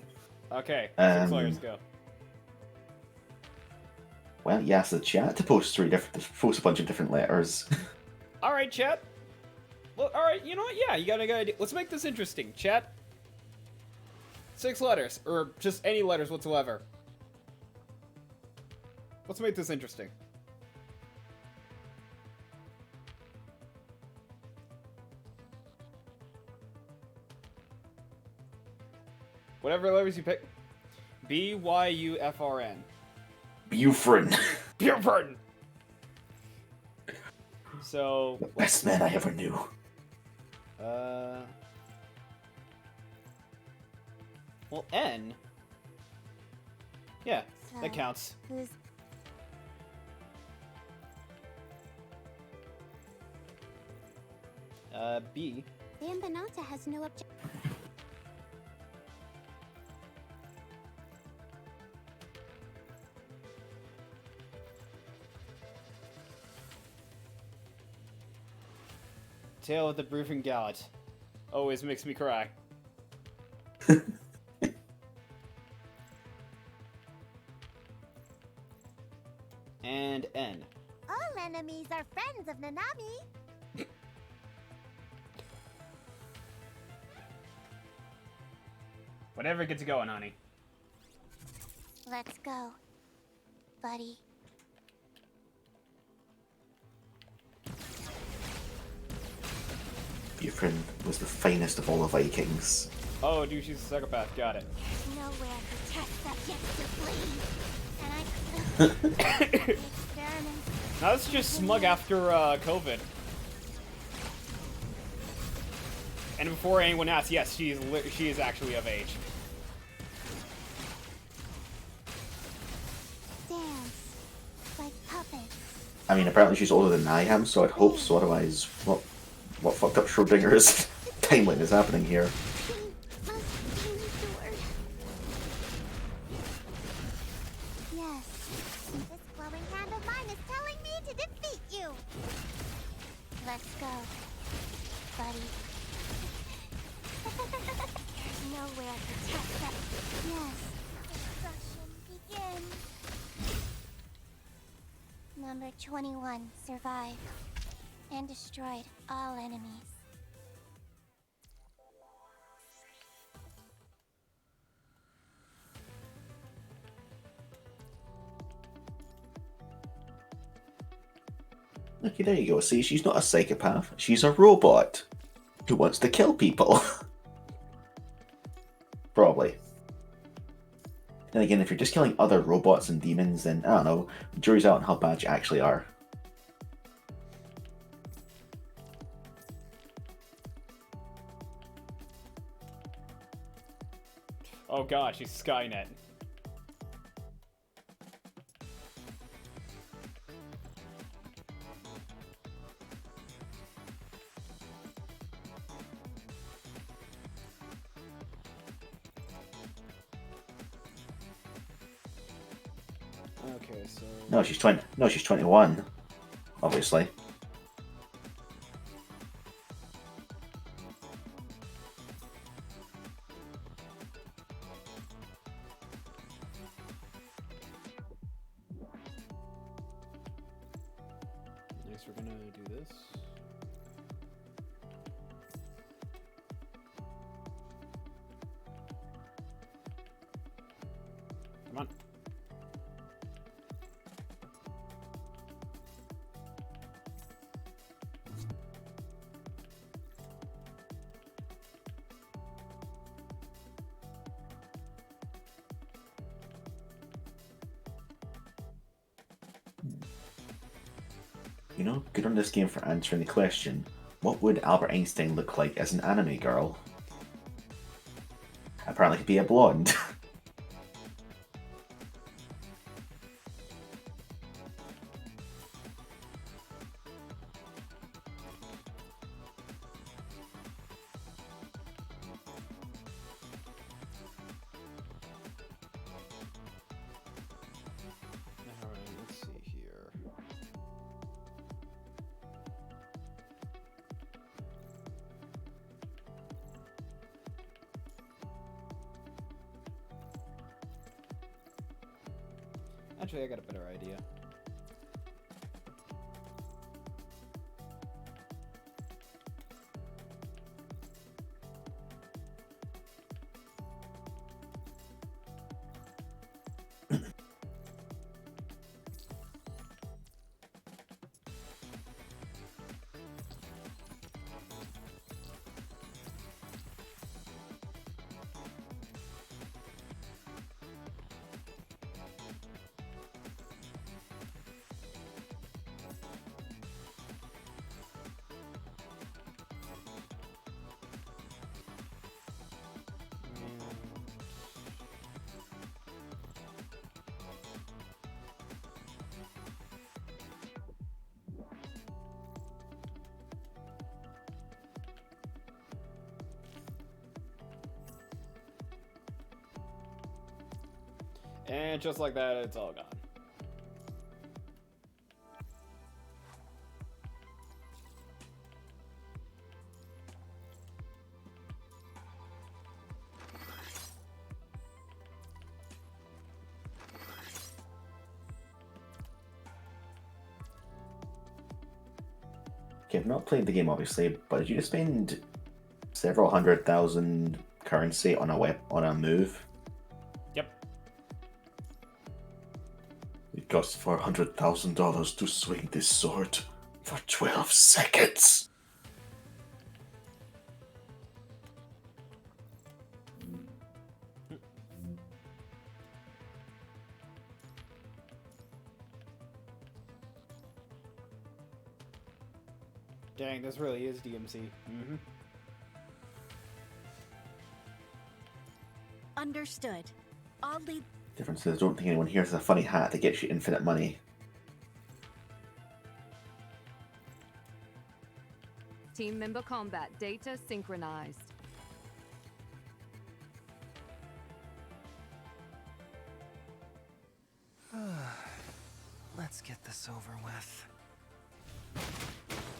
Okay. 6 Um, letters go. Well, you asked the chat to post post a bunch of different letters. All right, chat. Well, all right. You know what? Yeah, you got a good idea. Let's make this interesting, chat. 6 letters, or just any letters whatsoever. Let's make this interesting. Whatever letters you pick. B-Y-U-F-R-N. Buford. Buford! So, The best man I ever knew. Well, N. Yeah, So, that counts. Who's B. Dan Benata has no objection. Tale of the Briefing Gallant. Always makes me cry. And N. All enemies are friends of Nanami. Whatever gets going, honey. Let's go, buddy. Buford was the finest of all the Vikings. Oh, dude, she's a psychopath. Got it. There's nowhere for test subjects to bleed. And I the experiments. Now that's just smug after COVID. And before anyone asks, yes, she is actually of age. Dance like puppets. I mean, apparently she's older than I am, so I'd hope so. Otherwise, what fucked up Schrodinger's timeline is happening here? Must be endured. Yes, this glowing hand of mine is telling me to defeat you. Let's go, buddy. There's nowhere to test that. Yes, destruction begins. Number 21 survived and destroyed all enemies. Okay, there you go. See, she's not a psychopath. She's a robot who wants to kill people. Probably. Then again, if you're just killing other robots and demons, then I don't know. Jury's out on how bad you actually are. Oh god, she's Skynet. Okay, so... No, she's 20. No, she's 21. Obviously. Next we're gonna do this. Come on. You know, good on this game for answering the question, what would Albert Einstein look like as an anime girl? Apparently he'd be a blonde. Alright, let's see here. Actually, I got a better idea. And just like that, it's all gone. Okay, I've not played the game obviously, but did you just spend several 100,000 currency on a move? Yep. It costs $400,000 to swing this sword for 12 seconds. Dang, this really is DMC. Mm-hmm. Understood. I'll lead. Difference is I don't think anyone here has a funny hat that gets you infinite money. Team member combat data synchronized. Let's get this over with.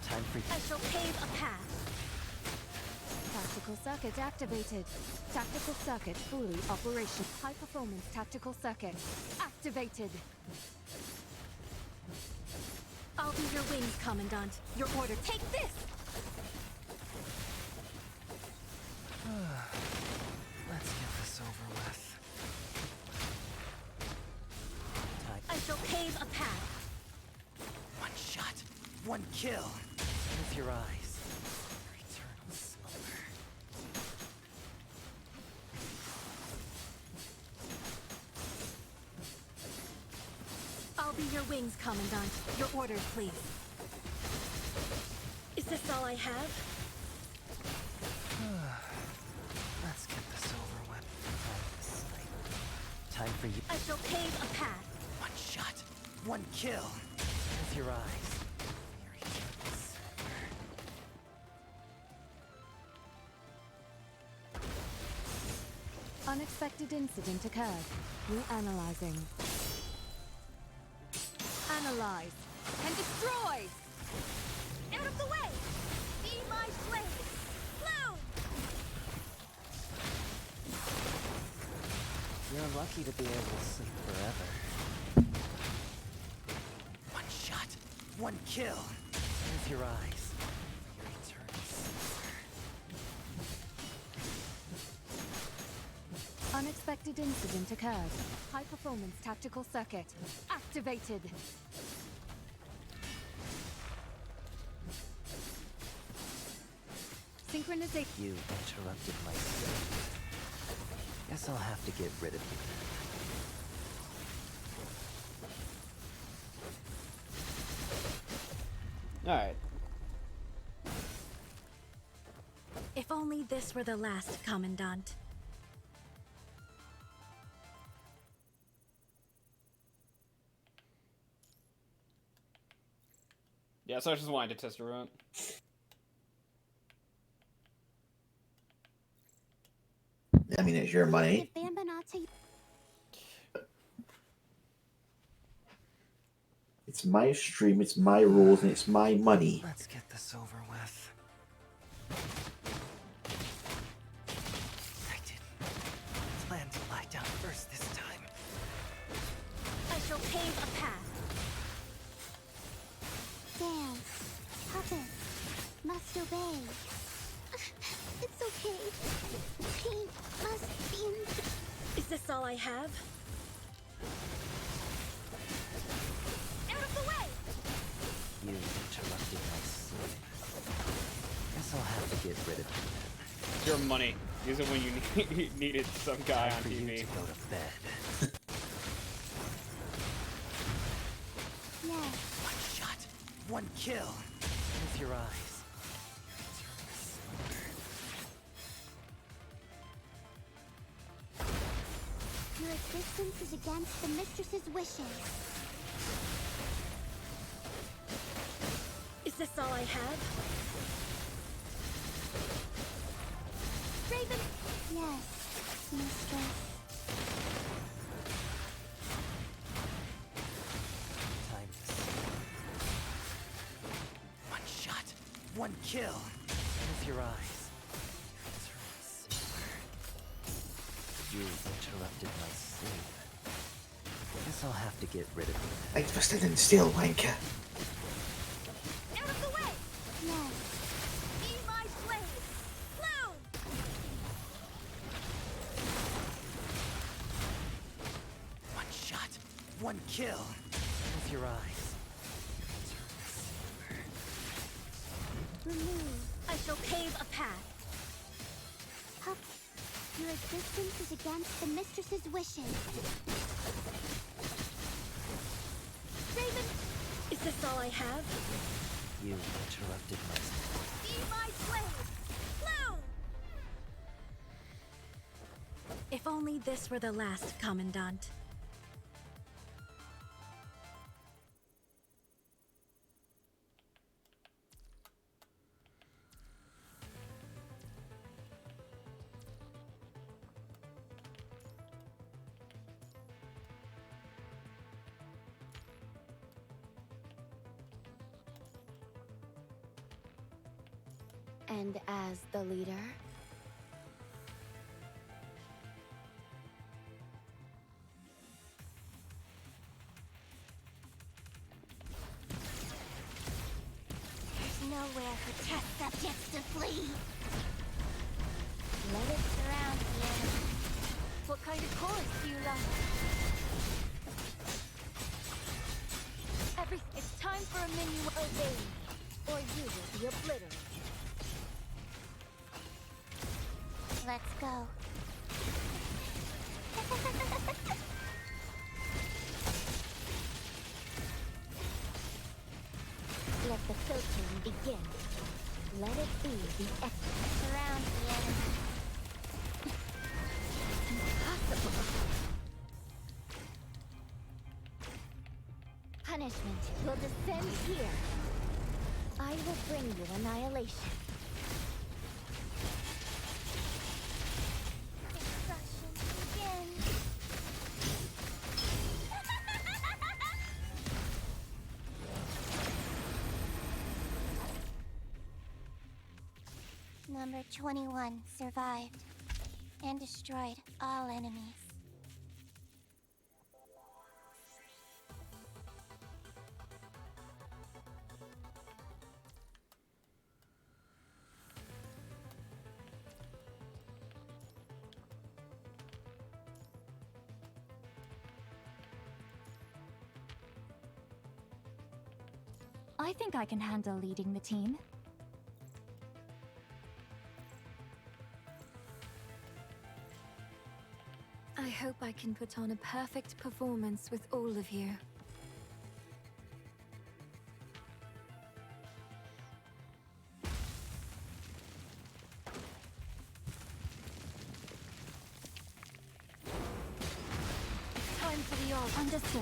Time for I shall pave a path. Tactical circuit activated. Tactical circuit fully operational. High performance tactical circuit activated. I'll be your wings, Commandant. Your order. Take this! Let's get this over with. Time. I shall pave a path. One shot, one kill. With your eyes. Your eternal slumber. I'll be your wings, Commandant. Your orders, please. Is this all I have? Let's get this over with. Time for you. I shall pave a path. One shot, one kill. With your eyes. Your eternal slumber. Unexpected incident occurred. Reanalyzing. Analyze and destroy. Out of the way! Be my blade! Bloom! You're lucky to be able to sleep forever. One shot, one kill. With your eyes. Your eternal slumber. Unexpected incident occurred. High performance tactical circuit activated. Synchronization. You interrupted my sleep. Guess I'll have to get rid of you. Alright. If only this were the last, Commandant. Yeah, so I just wanted to test her out. I mean, it's your money. Did Bamba not say It's my stream, it's my rules, and it's my money. Let's get this over with. I didn't plan to lie down first this time. I shall pave all I have? Out of the way! You interrupted my sleep. Guess I'll have to get rid of you then. It's your money. Use it when you needed some guy Time on for you TV. to go to bed. Yes. One shot, one kill. With your eyes. Turn the Your existence is against the mistress's wishes. Is this all I have? Raven! Yes, mistress. time to sleep. One shot, one kill. With your eyes. Turn silver. You interrupted my sleep. Guess I'll have to get rid of you then. Light twisted and steel, wanker. Out of the way! Yes. Be my slave! Bloom! One shot, one kill. With your eyes. Turn silver. Remove. I shall pave a path. Pup. Your existence is against the mistress's wishes. Raven! Is this all I have? You interrupted my sleep. Be my slave! Bloom! If only this were the last, Commandant. And as the leader, There's nowhere for test subjects to flee. Let it surround you. what kind of chorus do you like? It's time for a menu. Obey me, or you will be obliterated. Let's go. Let the filtering begin. Let it be the Surround the enemy. impossible. Punishment will descend here. I will bring you annihilation. Destruction begins. Number 21 survived and destroyed all enemies. I think I can handle leading the team. I hope I can put on a perfect performance with all of you. Time for the orb. Understood.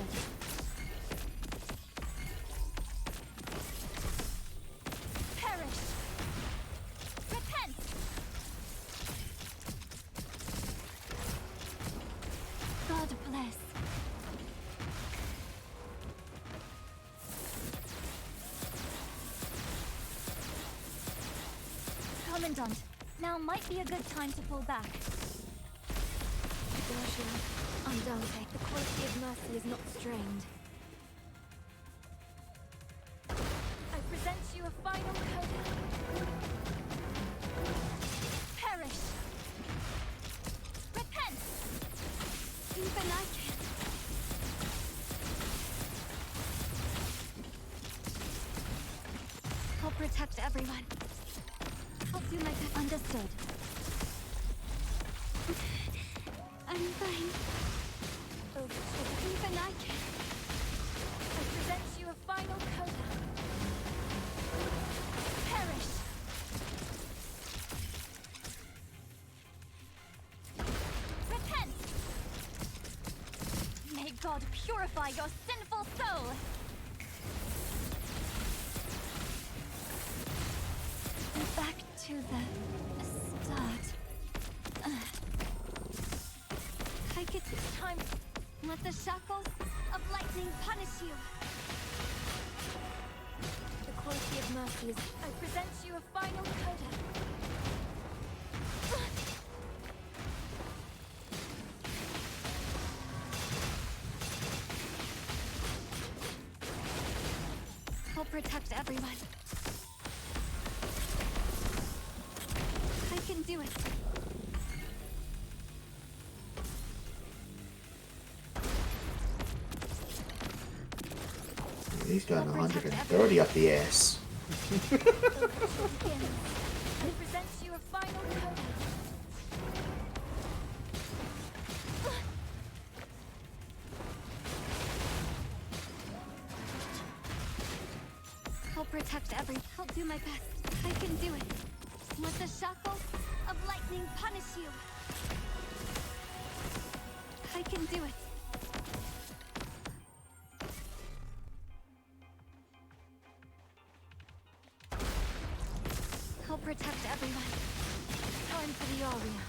Perish! Repent! God bless. Commandant, now might be a good time to pull back. Joshua, Andante, the quality of mercy is not strained. I present you a final code. Perish! Repent! Understood. I'm fine. Even I can. I present you a final coda. Perish. Repent. May God purify your sinful soul. Back to the start. I get this time. Let the shackles of lightning punish you. The quality of mercy is... I present you a final coda. I'll protect everyone. I can do it. He's going 130 up the ass. I present you a final coda. I'll protect I'll do my best. I can do it. Let the shackles of lightning punish you. I can do it. I'll protect everyone. Time for the aria.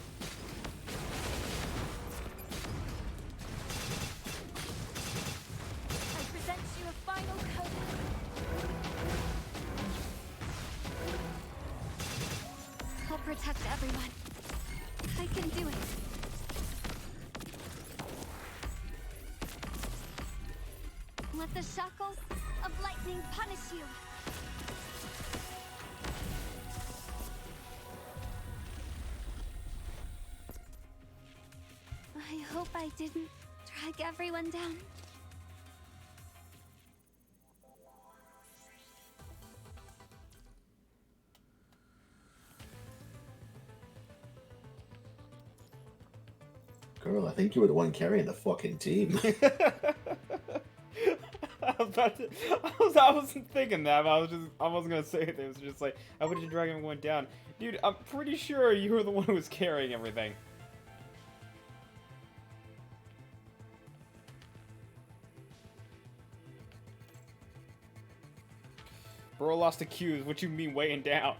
I present you a final coda. I'll protect everyone. I can do it. Let the shackles of lightning punish you. I hope I didn't drag everyone down. Girl, I think you were the one carrying the fucking team. I wasn't thinking that, but I wasn't gonna say it. It was just like, how would you drag everyone down? Dude, I'm pretty sure you were the one who was carrying everything. Bro lost the cues. What you mean weighing down?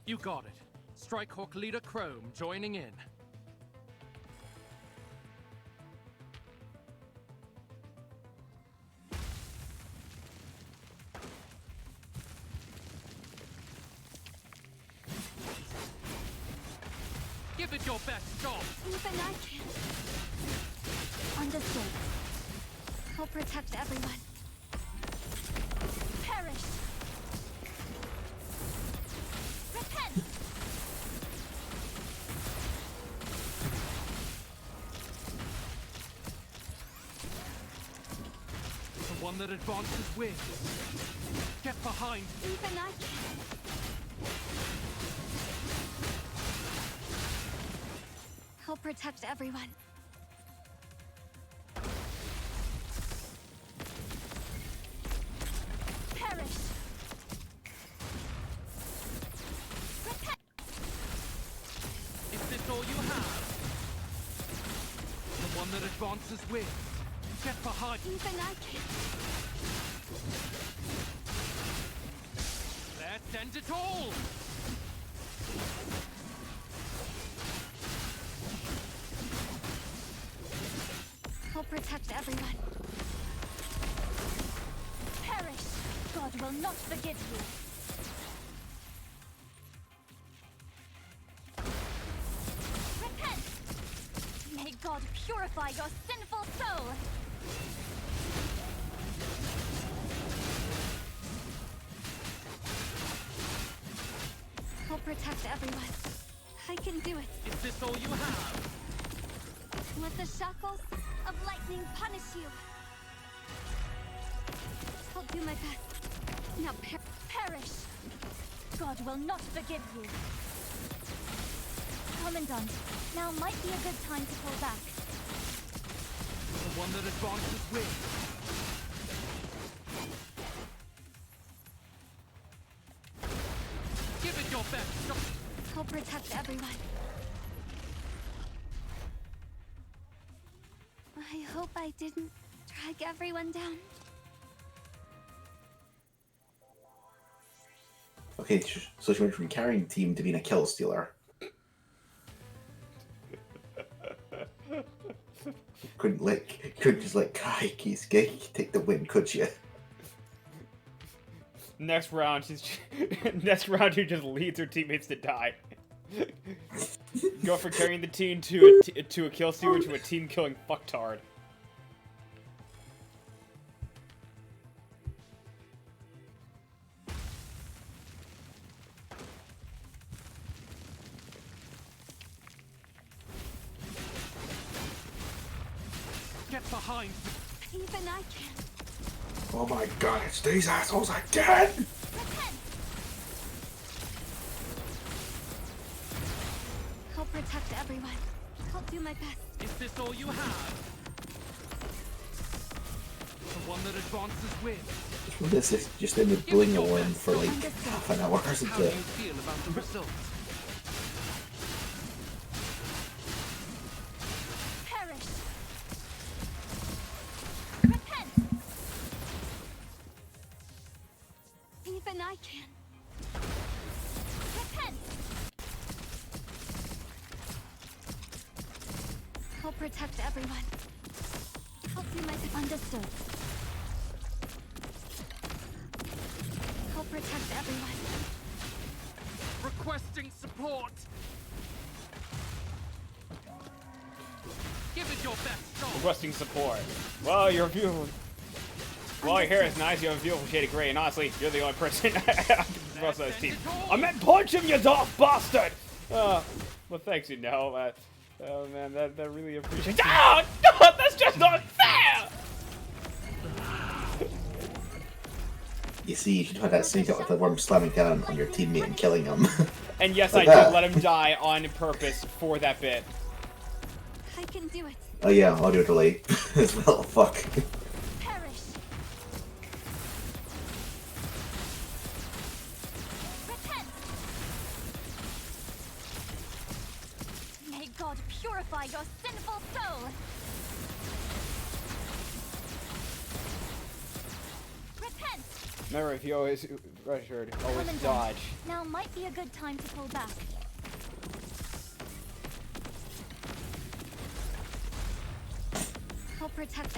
You got it. Strikehawk leader Chrome joining in. Give it your best shot. Even I can. Understood. I'll protect everyone. Perish. Repent. The one that advances wins. Get behind. Even I can. I'll protect everyone. Perish. Repent. Is this all you have? The one that advances wins. Get behind. Even I can. Let's end it all! I'll protect everyone. Perish. God will not forgive you. Repent. your sinful soul! I'll protect everyone. I can do it. Is this all you have? Let the shackles of lightning punish you. I'll do my best. Now perish. God will not forgive you. Commandant, now might be a good time to pull back. The one that advances wins. Give it your best. I'll protect everyone. I hope I didn't drag everyone down. Okay, so she went from carrying team to being a kill stealer. couldn't just let Kai Kisuke take the win, could you? Next round, next round, she just leads her teammates to die. Go from carrying the team to a kill stealer to a team killing fucktard. Get behind. Even I can. Oh my god, it's these assholes again! Repent! I'll protect everyone. I'll do my best. Is this all you have? The one that advances wins. This is just in the bling alarm for like half an hour, isn't How do you it? feel about the result? Perish! Repent! Even I can. Repent! I'll protect everyone. I'll do my best. Understood. I'll protect everyone. Requesting support. Give it your best shot. Requesting support. Well, your view. Well, your hair is nice. You have a beautiful shade of gray, and honestly, you're the only person I can trust on this team. I meant punch him, you dog bastard! Well, thanks, you know. Oh man, that really appreciates. Oh, no, that's just not fair! You see, you should have that sneak out with the worm slamming down on your teammate and killing him. And yes, Like I that. did let him die on purpose for that bit. I can do it. Oh yeah, audio delay as well, fuck. Perish. Repent. May God purify your sinful soul. Repent. Remember, if you always pressured, always Commandant, dodge. now might be a good time to pull back. I'll protect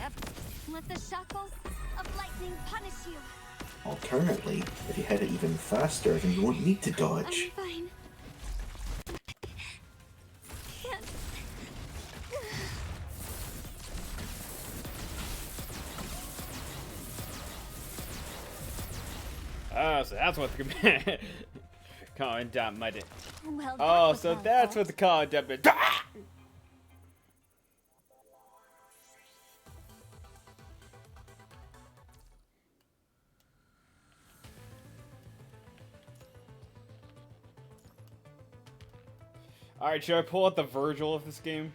let the shackles of lightning punish you. Alternately, if you had it even faster, then you won't need to I'm dodge. fine. Can't. Oh, so that's what the command. Commandant might. Well, that Oh, was so my that's fault. what the commandant meant. Alright, should I pull out the Virgil of this game?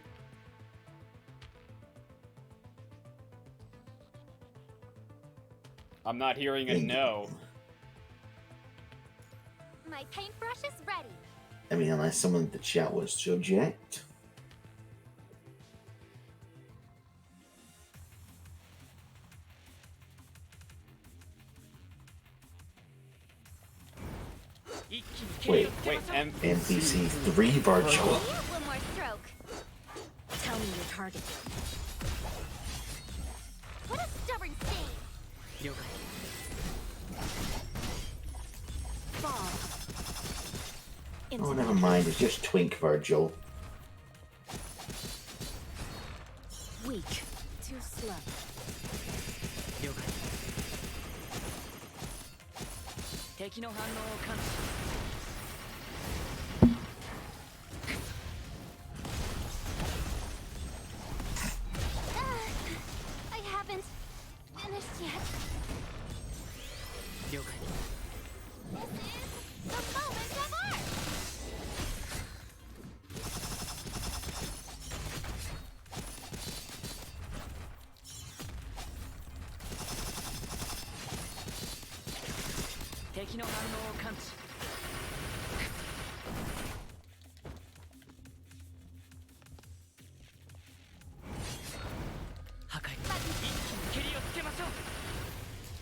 I'm not hearing a no. My paintbrush is ready. I mean, unless someone in the chat was to object. Wait, NPC 3 Virgil. One more stroke. Tell me your target. What a stubborn stain. Fall. Oh, never mind, it's just Twink Virgil. Weak. Too slow. 了解。敵の反応を感知。I haven't finished yet. 了解。 This is the moment of art! 敵の反応を感知。破壊。一気に蹴りをつけましょう。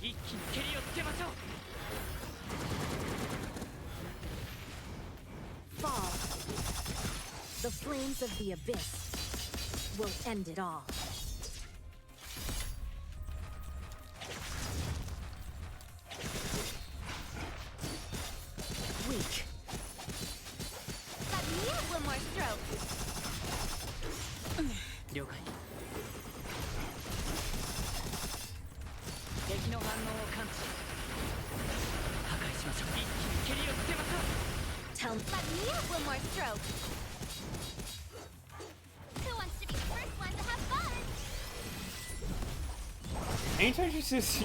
一気に蹴りをつけましょう。 Fall. The flames of the abyss will end it all. Weak. Let me have one more stroke. 了解。敵の反応を感知。破壊しましょう。一気に蹴りをつけましょう。 Tell me. Let me have one more stroke. Who wants to be the first one to have fun? Anytime she says,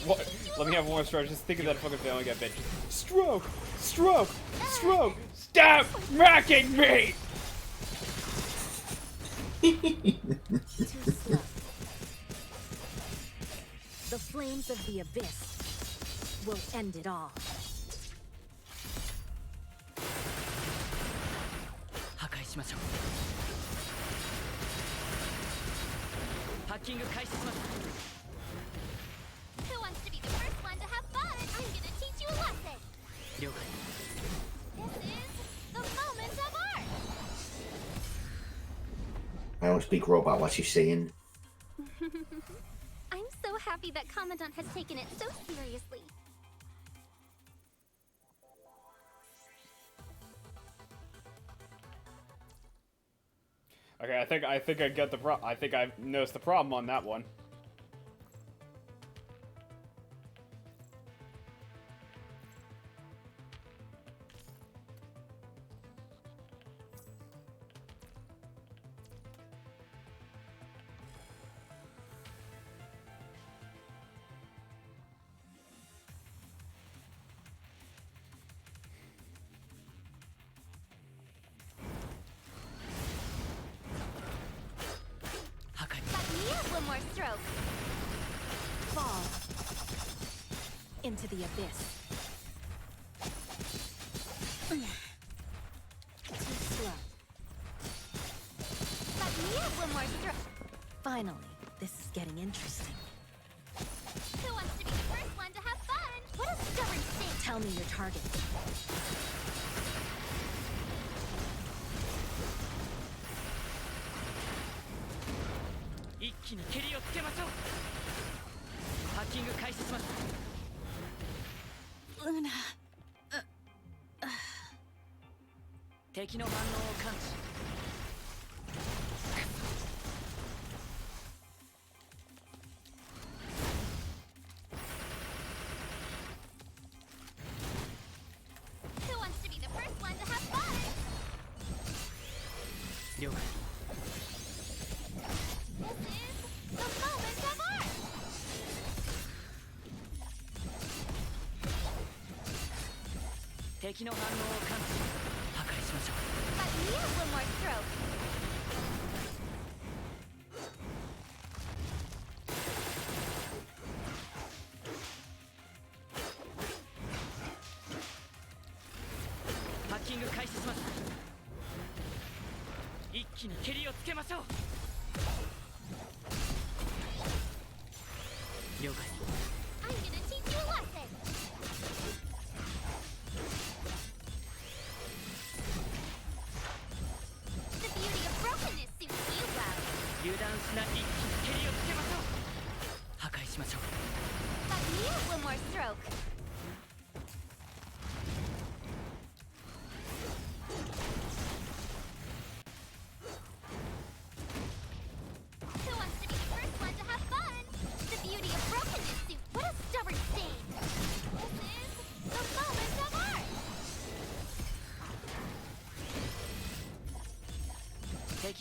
what? Let me have one more stroke. Just think of that fucking family guy bitch. Stroke, stroke, stroke. Stop racking me. Too slow. The flames of the abyss will end it all. 破壊しましょう。ハッキング開始します。 Who wants to be the first one to have fun? I'm gonna teach you a lesson. 了解。 This is the moment of art. I don't speak robot. What's she saying? I'm so happy that Commandant has taken it so seriously. Okay, I think I get the I think I noticed the problem on that one. One more stroke. Fall into the abyss. Too slow. Let me have one more stroke. Finally, this is getting interesting. Who wants to be the first one to have fun? What a stubborn thing. Tell me your target. 一気に蹴りをつけましょう。ハッキング開始します。 Luna. 敵の反応を感知。 Who wants to be the first one to have fun? 了解。 This is the moment of art. 敵の反応を感知。破壊しましょう。 Let me have one more stroke. ハッキング開始します。一気に蹴りをつけましょう。了解。 I'm gonna teach you a lesson. The beauty of brokenness suits you well. 油断しない。一気に蹴りをつけましょう。破壊しましょう。 Let me have one more stroke. Who wants to be the first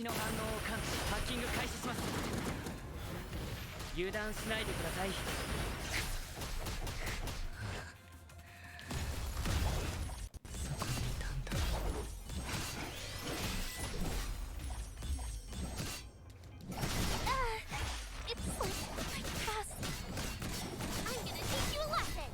の反応を感知ハッキング開始します。油断しないでください。そこにいたんだ。It's like my past. I'm gonna teach you a lesson.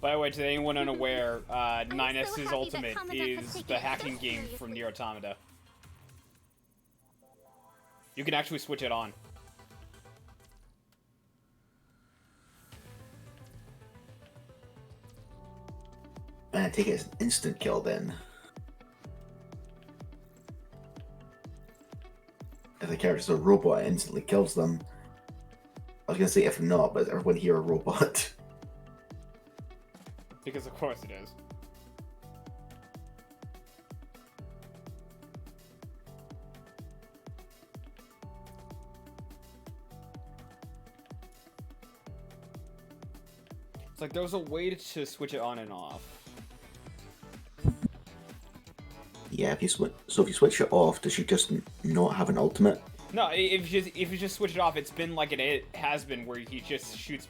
By the way, to anyone unaware, 9S's happy that Ultimate Kamada has is taken the it so hacking game from seriously. Nier Automata. You can actually switch it on. And I take it as an instant kill then. If the character's a robot, it instantly kills them. I was gonna say if not, but is everyone here a robot? Because of course it is. It's like there's a way to switch it on and off. Yeah, if you switch it off, does she just not have an ultimate? No, if you just switch it off, it's been like it has been, where he just shoots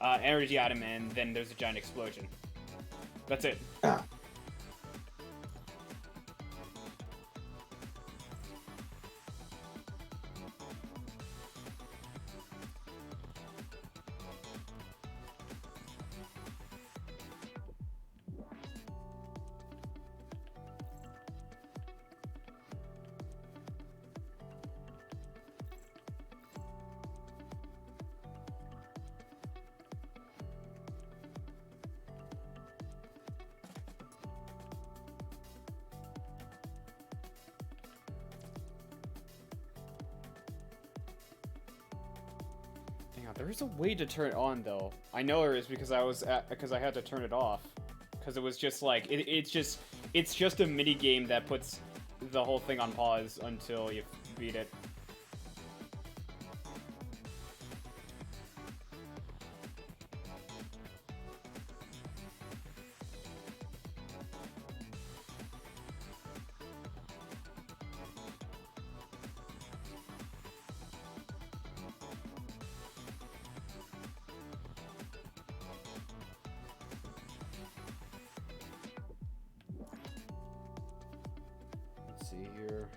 energy at him and then there's a giant explosion. That's it. Ah. Hang on, there is a way to turn it on though. I know there is because I had to turn it off because it was just like it's just a mini game that puts the whole thing on pause until you beat it. Let's see here.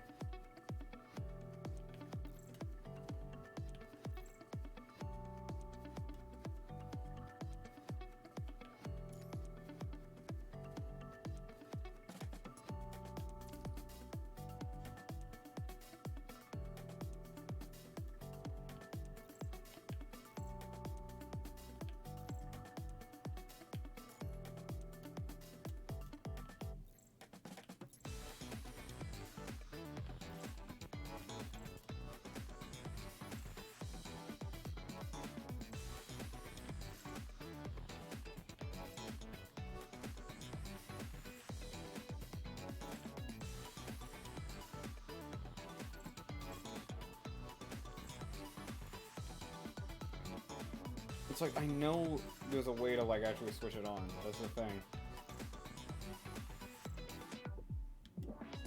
It's like, I know there's a way to, like, actually switch it on. That's the thing.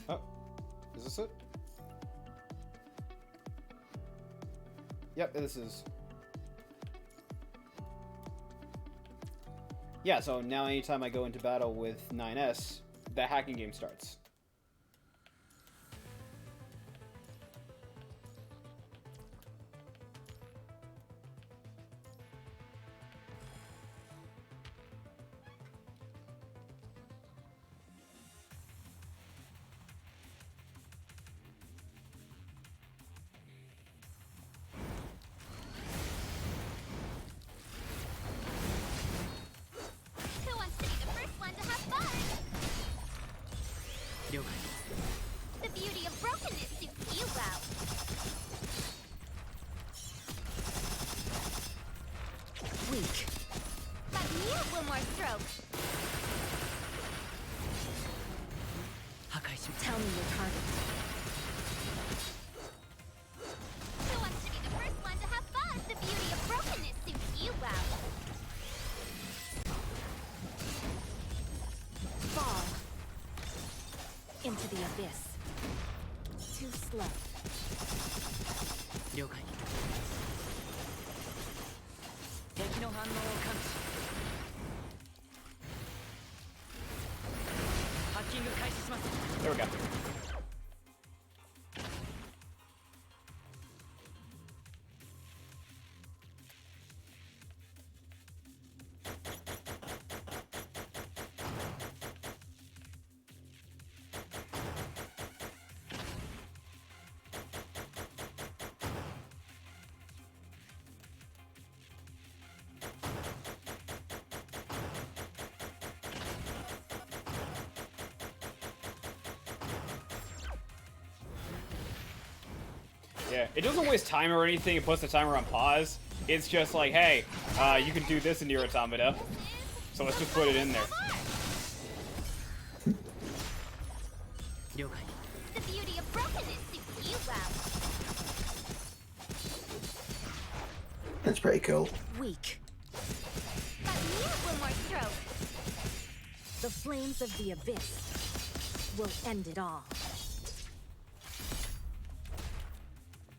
Oh. Is this it? Yep, this is. Yeah, so now anytime I go into battle with 9S, the hacking game starts. Who wants to be the first one to have fun? slow. 了解。敵の反応を感知。ハッキング開始します。 There we go. Yeah, it doesn't waste time or anything. It puts the timer on pause. It's just like, hey, you can do this in your automata, so let's just put it in there. 了解。 The beauty of brokenness suits you well. That's pretty cool. Weak. Let me have one more stroke. The flames of the abyss will end it all.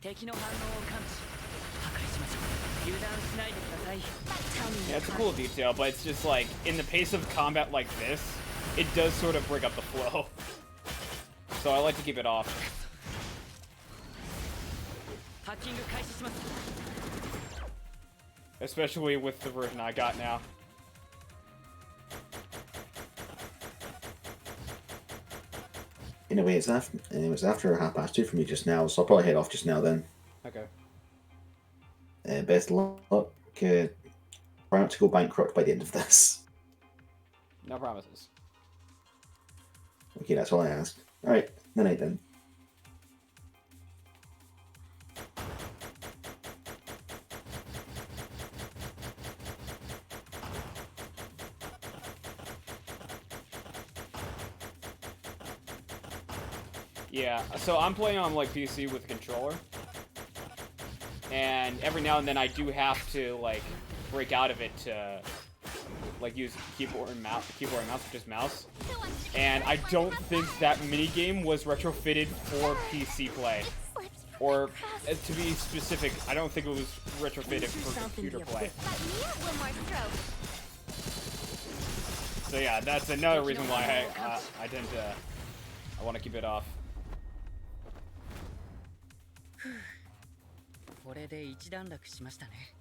敵の反応を感知。破壊しましょう。油断しないでください。 Tell me. Yeah, it's a cool detail, but it's just like, in the pace of combat like this, it does sort of break up the flow. So I like to keep it off. ハッキング開始します。 Especially with the version I got now. Anyway, it was after 2:30 for me just now, so I'll probably head off just now then. Okay. Best luck. Try not to go bankrupt by the end of this. No promises. Okay, that's all I asked. Alright, good night then. Yeah, so I'm playing on like PC with a controller, and every now and then I do have to like break out of it to like use keyboard and mouse, or just mouse. And I don't think that minigame was retrofitted for PC play, or to be specific, I don't think it was retrofitted for computer play. Let me have one more stroke. So yeah, that's another reason why I tend to I want to keep it off. これで一段落しましたね。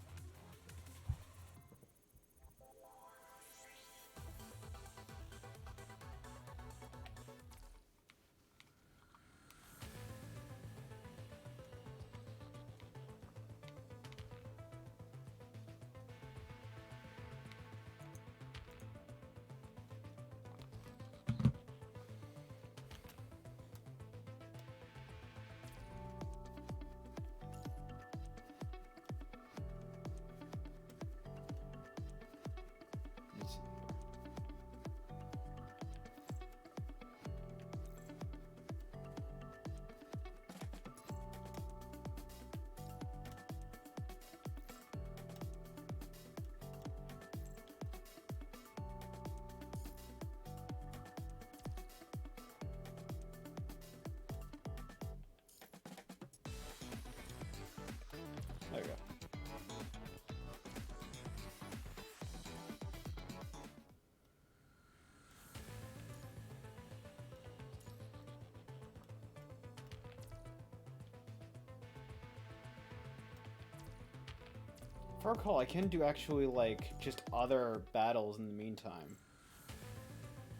There we go. If I recall, I can do actually like just other battles in the meantime.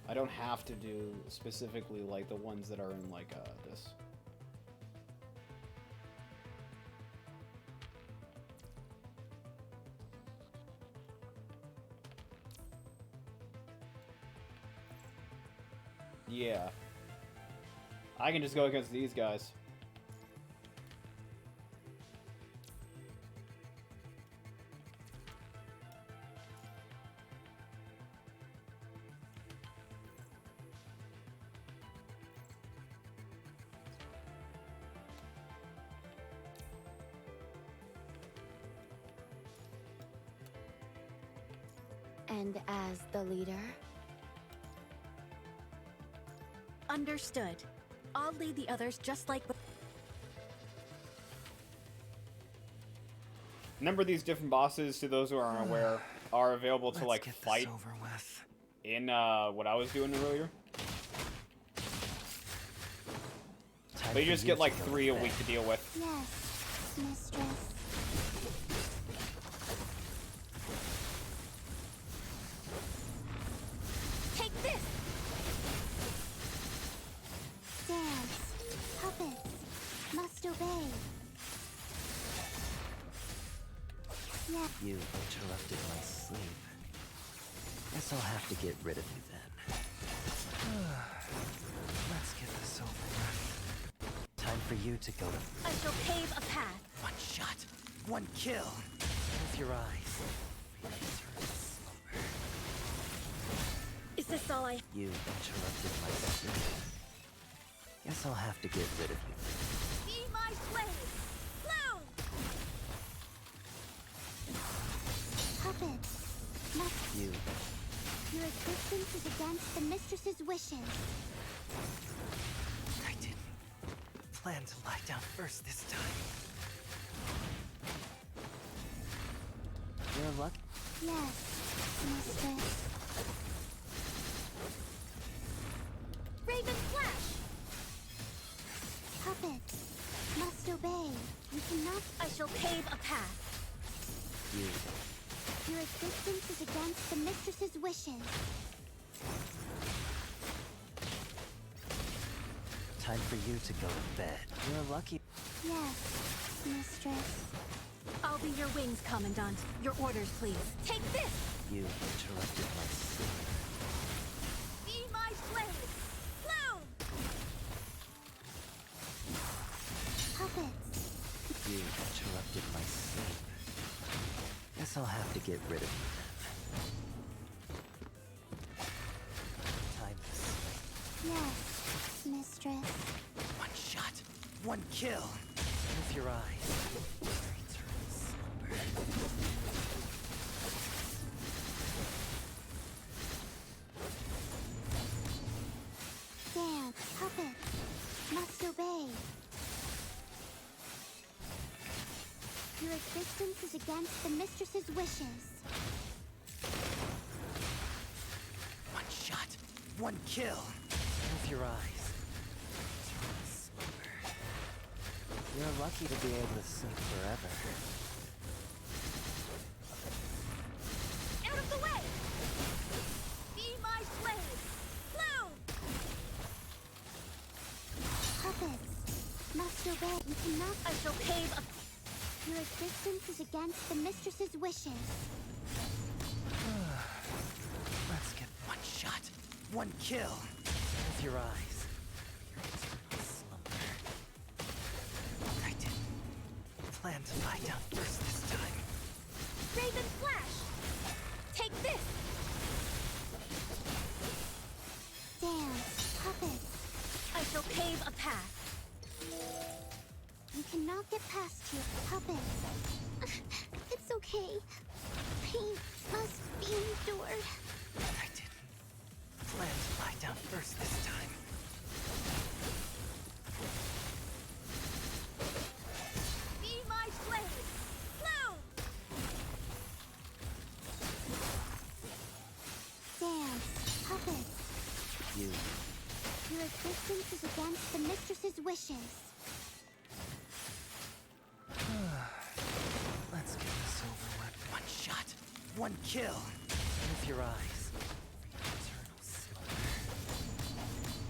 I don't have to do specifically like the ones that are in like this. Yeah. I can just go against these guys. And as the leader? Understood. I'll lead the others just like... Remember, these different bosses, to those who aren't aware, are available to, like, Let's get fight this over with. in, what I was doing earlier. Time But you for just get, like, to go 3 to a bed. week to deal with. Yes, mistress. Take this! Dance. Puppets. Must obey. Yeah. You interrupted my sleep. Guess I'll have to get rid of you then. Let's get this over with. Time for you to go to I shall pave a path. one shot, one kill. With your eyes. Eternal slumber. Is this all I... You interrupted my sleep. Guess I'll have to get rid of you. Be my slave! Bloom! Puppets. Must. You. Your existence is against the mistress's wishes. I didn't plan to lie down first this time. You're lucky. Yes, mistress. Raven Flash! Puppets. Must obey. You cannot. I shall pave a path. You. Your existence is against the mistress's wishes. Time for you to go to bed. You're lucky. Yes, mistress. I'll be your wings, Commandant. Your orders, please. Take this! You interrupted my sleep. Be my slave! Bloom! Puppets. You interrupted my sleep. Guess I'll have to get rid of you then. Time to sleep. Yes, mistress. One shot, one kill. With your eyes. Eternal slumber. Dance. Puppets. Must obey. Your existence is against the mistress's wishes. One shot, one kill. With your eyes. Eternal slumber. You're lucky to be able to sleep forever. Out of the way! Be my slave! Bloom! Puppets. Must obey. You cannot. I shall pave a... Your existence is against the mistress's wishes. Let's get one shot, one kill. With your eyes. Eternal slumber. I didn't plan to lie down first this time. Raven Flash! Take this! Dance. Puppets. I shall pave a path. You cannot get past your puppets. It's okay. Pain must be endured. I didn't plan to lie down first this time. Be my slave! Bloom! Dance. Puppets. You. Your existence is against the mistress's wishes. Let's get this over with. One shot, one kill. With your eyes. Eternal slumber.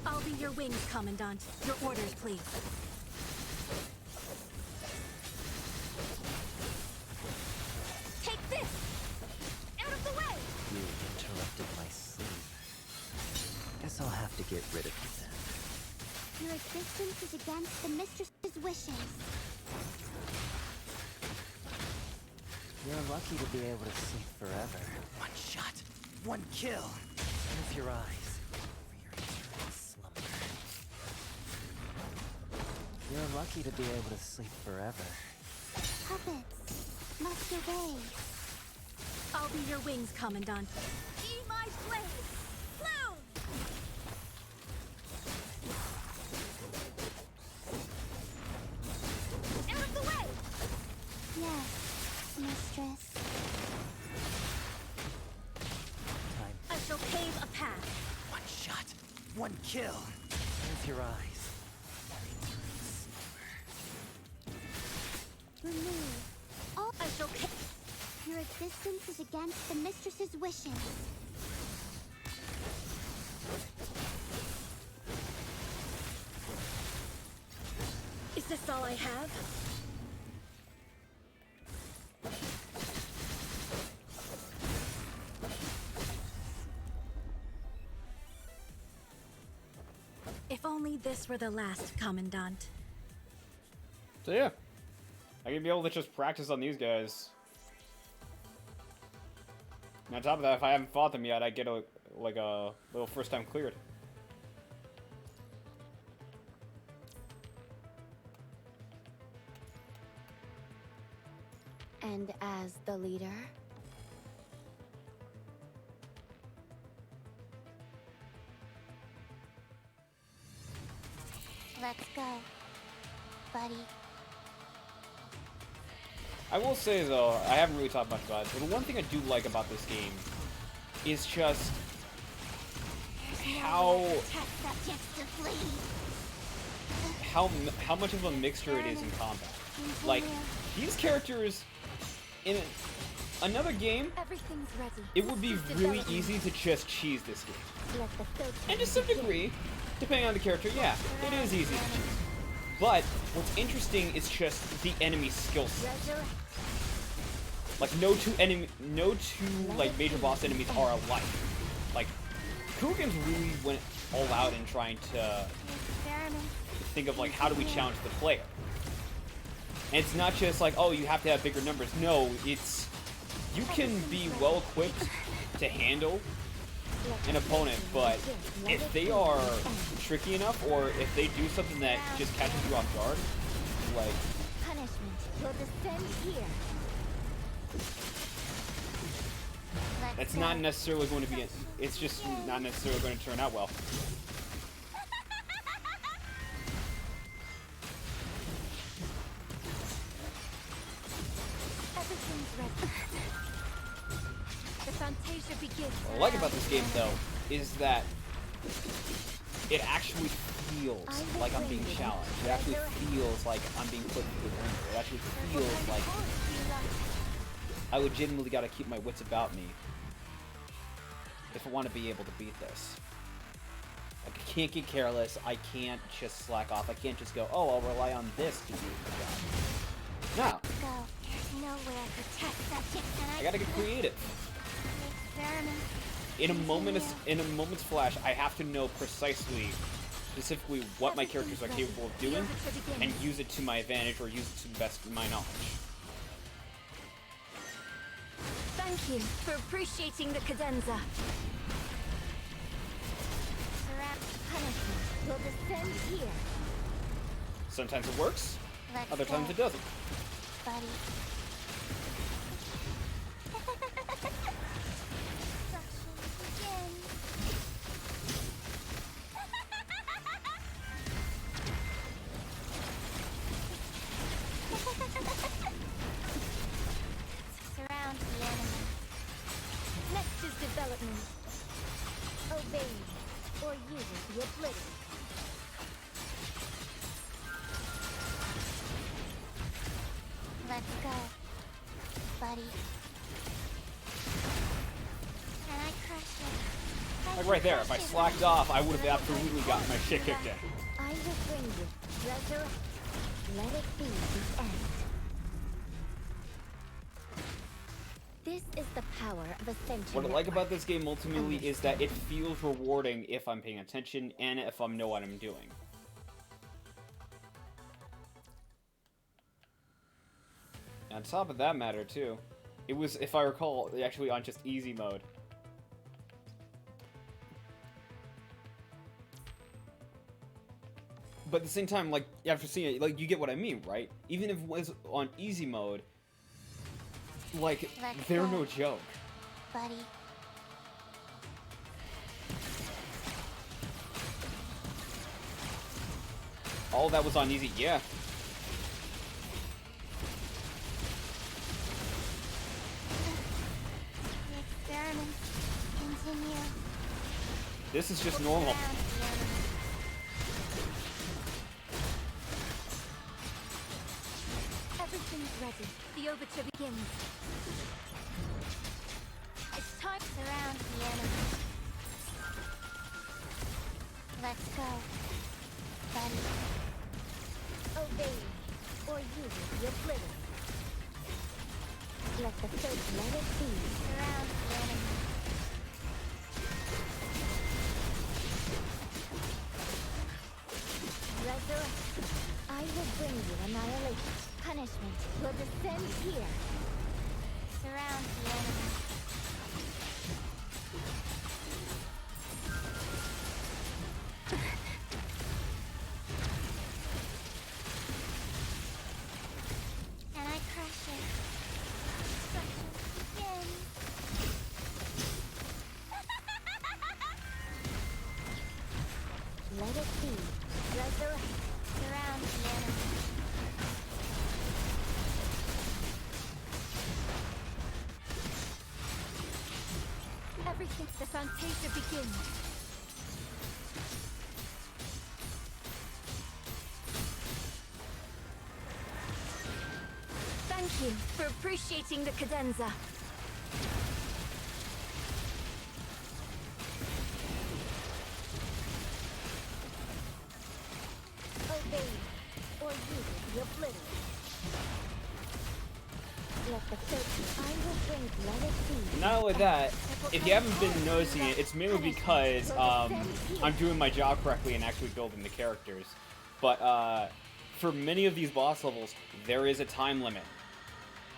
I'll be your wings, Commandant. Your orders, please. Take this! Out of the way! You interrupted my sleep. Guess I'll have to get rid of you then. Your existence is against the mistress's wishes. You're lucky to be able to sleep forever. One shot, one kill. With your eyes. For your eternal slumber. You're lucky to be able to sleep forever. Puppets. Must obey. I'll be your wings, Commandant. Be my slave! Bloom! Out of the way! Yes, One kill. With your eyes. Remove all I shall kill. Your existence is against the mistress's wishes. Is this all I have? If only this were the last, Commandant. So yeah, I can be able to just practice on these guys. And on top of that, if I haven't fought them yet, I get a little first time cleared. And as the leader? Let's go, buddy. I will say though, I haven't really talked much about it, but the one thing I do like about this game is just how much of a mixture it is in combat. Like, these characters in another game, Everything's ready. it would be really easy to just cheese this game. Let the filter And to some degree, depending on the character, yeah, it is easy to cheese. But what's interesting is just the enemy skill set. resurrect. Like no two like major boss enemies are alike. Like Kugan's really went all out in trying to think of like how do we challenge the player. And it's not just like, oh, you have to have bigger numbers. No, it's you can be well equipped to handle an opponent, but if they are tricky enough or if they do something that just catches you off guard, like Punishment will descend here. that's not necessarily going to be it's just not necessarily going to turn out well. Everything's ready. The Fantasia begins. What I like about this game, though, is that it actually feels like I'm being challenged. It actually feels like I'm being put through the ringer. It actually feels like I legitimately got to keep my wits about me if I want to be able to beat this. Like, I can't get careless. I can't just slack off. I can't just go, oh, I'll rely on this to do the job. No. Go. There's nowhere to test subjects, and I gotta get creative. Experiment. In a moment's flash, I have to know specifically what my characters are capable of doing, and use it to my advantage or use it to the best of my knowledge. Thank you for appreciating the cadenza. Punishment will descend here. Sometimes it works, Let's other times go, it doesn't. buddy. Surround the enemy. Next is development. Obey me, or you will be obliterated. Let's go, buddy. Can I crush it? Like right there, if I slacked off, I would have absolutely gotten my shit kicked in. I will bring you resurrect. Let it be the end. This is the power of Ascension. What I like about this game ultimately is that it feels rewarding if I'm paying attention and if I know what I'm doing. On top of that matter too, it was, if I recall, actually on just easy mode. But at the same time, like, after seeing it, like, you get what I mean, right? Even if it was on easy mode, like, they're no joke. Buddy. All that was on easy, yeah. The experiment continue. This is just normal. Surround the enemy. Everything's ready. The overture begins. It's time to surround the enemy. Let's go. Buddy. Obey me, or you will be obliterated. Let the fate let it be. Surround the enemy. Resurrect. I will bring you annihilation. Punishment will descend here. Surround the enemy. Can I crush it? Destruction begins. Let it be. Resurrect. Surround the enemy. Everything. The Fantasia begins. Thank you for appreciating the cadenza. Obey me, or you will be obliterated. Let the fate. I will bring. Let it be. Not only that, if you haven't been noticing it, it's mainly because I'm doing my job correctly and actually building the characters. But for many of these boss levels, there is a time limit,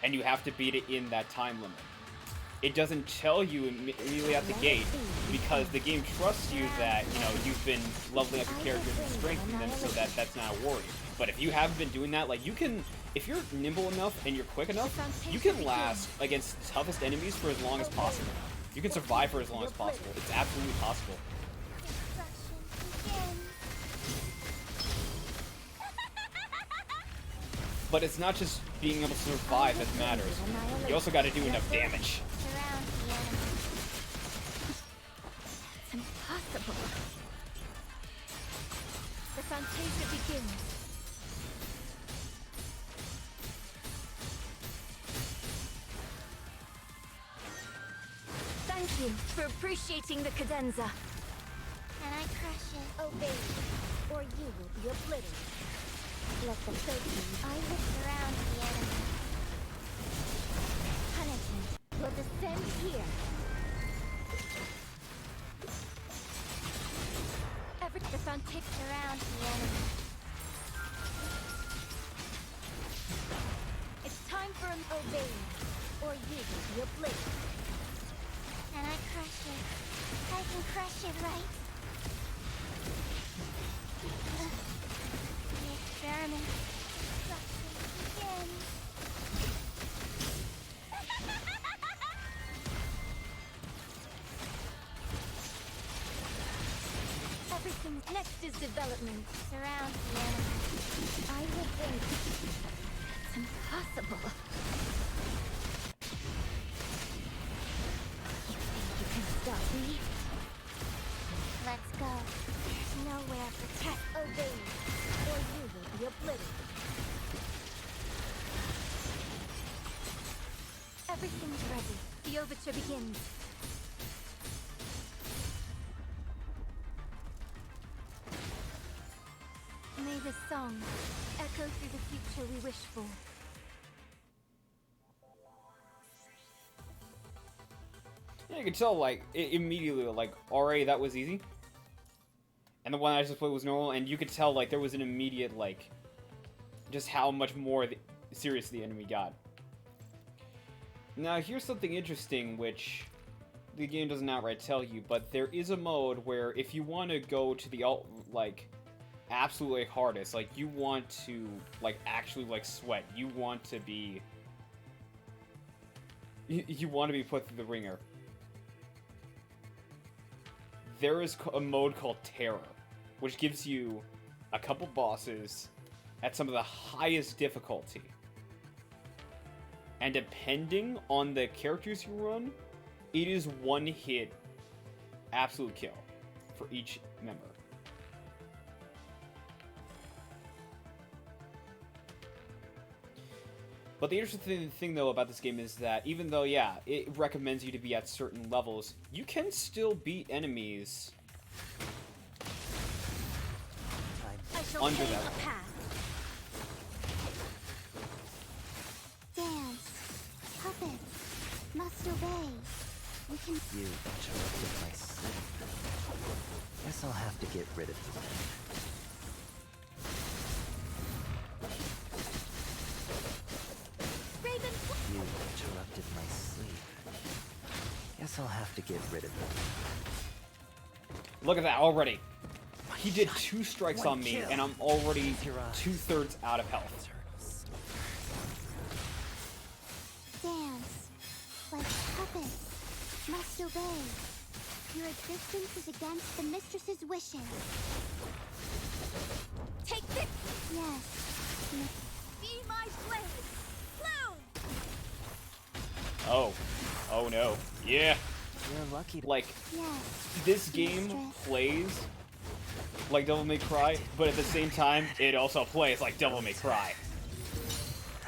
and you have to beat it in that time limit. It doesn't tell you immediately at the gate, because the game trusts you that, you know, you've been leveling up your characters and strengthening them, so that that's not a worry. But if you haven't been doing that, like, you can, if you're nimble enough and you're quick enough, you can last against the toughest enemies for as long as possible. You can survive for as long as possible. It's absolutely possible. Destruction begins. But it's not just being able to survive that matters. You also got to do enough damage. Surround the enemy. It's impossible. The Fantasia begins. Thank you for appreciating the cadenza. Can I crush it? Obey me, or you will be obliterated. Let the fate be. I will surround the enemy. Punishment will descend here. The Fantasia. Surround the enemy. It's time for an obey me, or you will be obliterated. Can I crush it? I can crush it, right? The experiment. Destruction begins. Everything next is development. Surround the enemy. I will bring. It's impossible. You think you can stop me? Let's go. There's nowhere for test. Obey me, or you will be obliterated. Everything's ready. The overture begins. May this song echo through the future we wish for. Yeah, you can tell, like, immediately, like, already that was easy. And the one I just played was normal, and you could tell, like, there was an immediate, like, just how much more serious the enemy got. Now, here's something interesting, which the game doesn't outright tell you, but there is a mode where if you want to go to the, like, absolutely hardest, like, you want to, like, actually, like, sweat. You want to be... You want to be put through the ringer. There is a mode called Terror, which gives you a couple bosses at some of the highest difficulty. And depending on the characters you run, it is one hit absolute kill for each member. But the interesting thing, though, about this game is that even though, yeah, it recommends you to be at certain levels, you can still beat enemies I shall under pave that. a path. Dance. Puppets. Must obey. We can... You interrupted my sleep. Guess I'll have to get rid of you then. Raven, You interrupted my sleep. Guess I'll have to get rid of you. Look at that already. He did 2 strikes on me, and I'm already 2/3 out of health. dance. Like puppets. Must obey. Your existence is against the mistress's wishes. take this. Yes. Be my blade. Bloom. Oh. Oh no. Yeah. You're lucky to... Like, Yes. this game Mistress. plays like Devil May Cry, but at the same time, it also plays like Devil May Cry.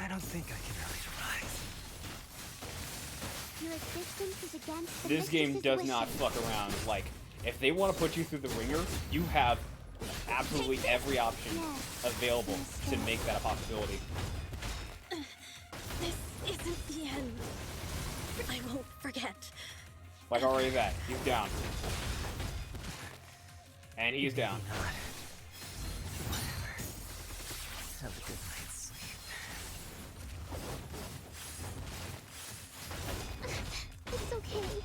I don't think I can really rise. Your existence is against the This game mistress's does not wishes. fuck around. Like, if they want to put you through the ringer, you have absolutely every option available to make that a possibility. This isn't the end. I won't forget. Like already that, he's down. And he's down. Maybe not. Whatever. Have a good night's sleep. It's okay.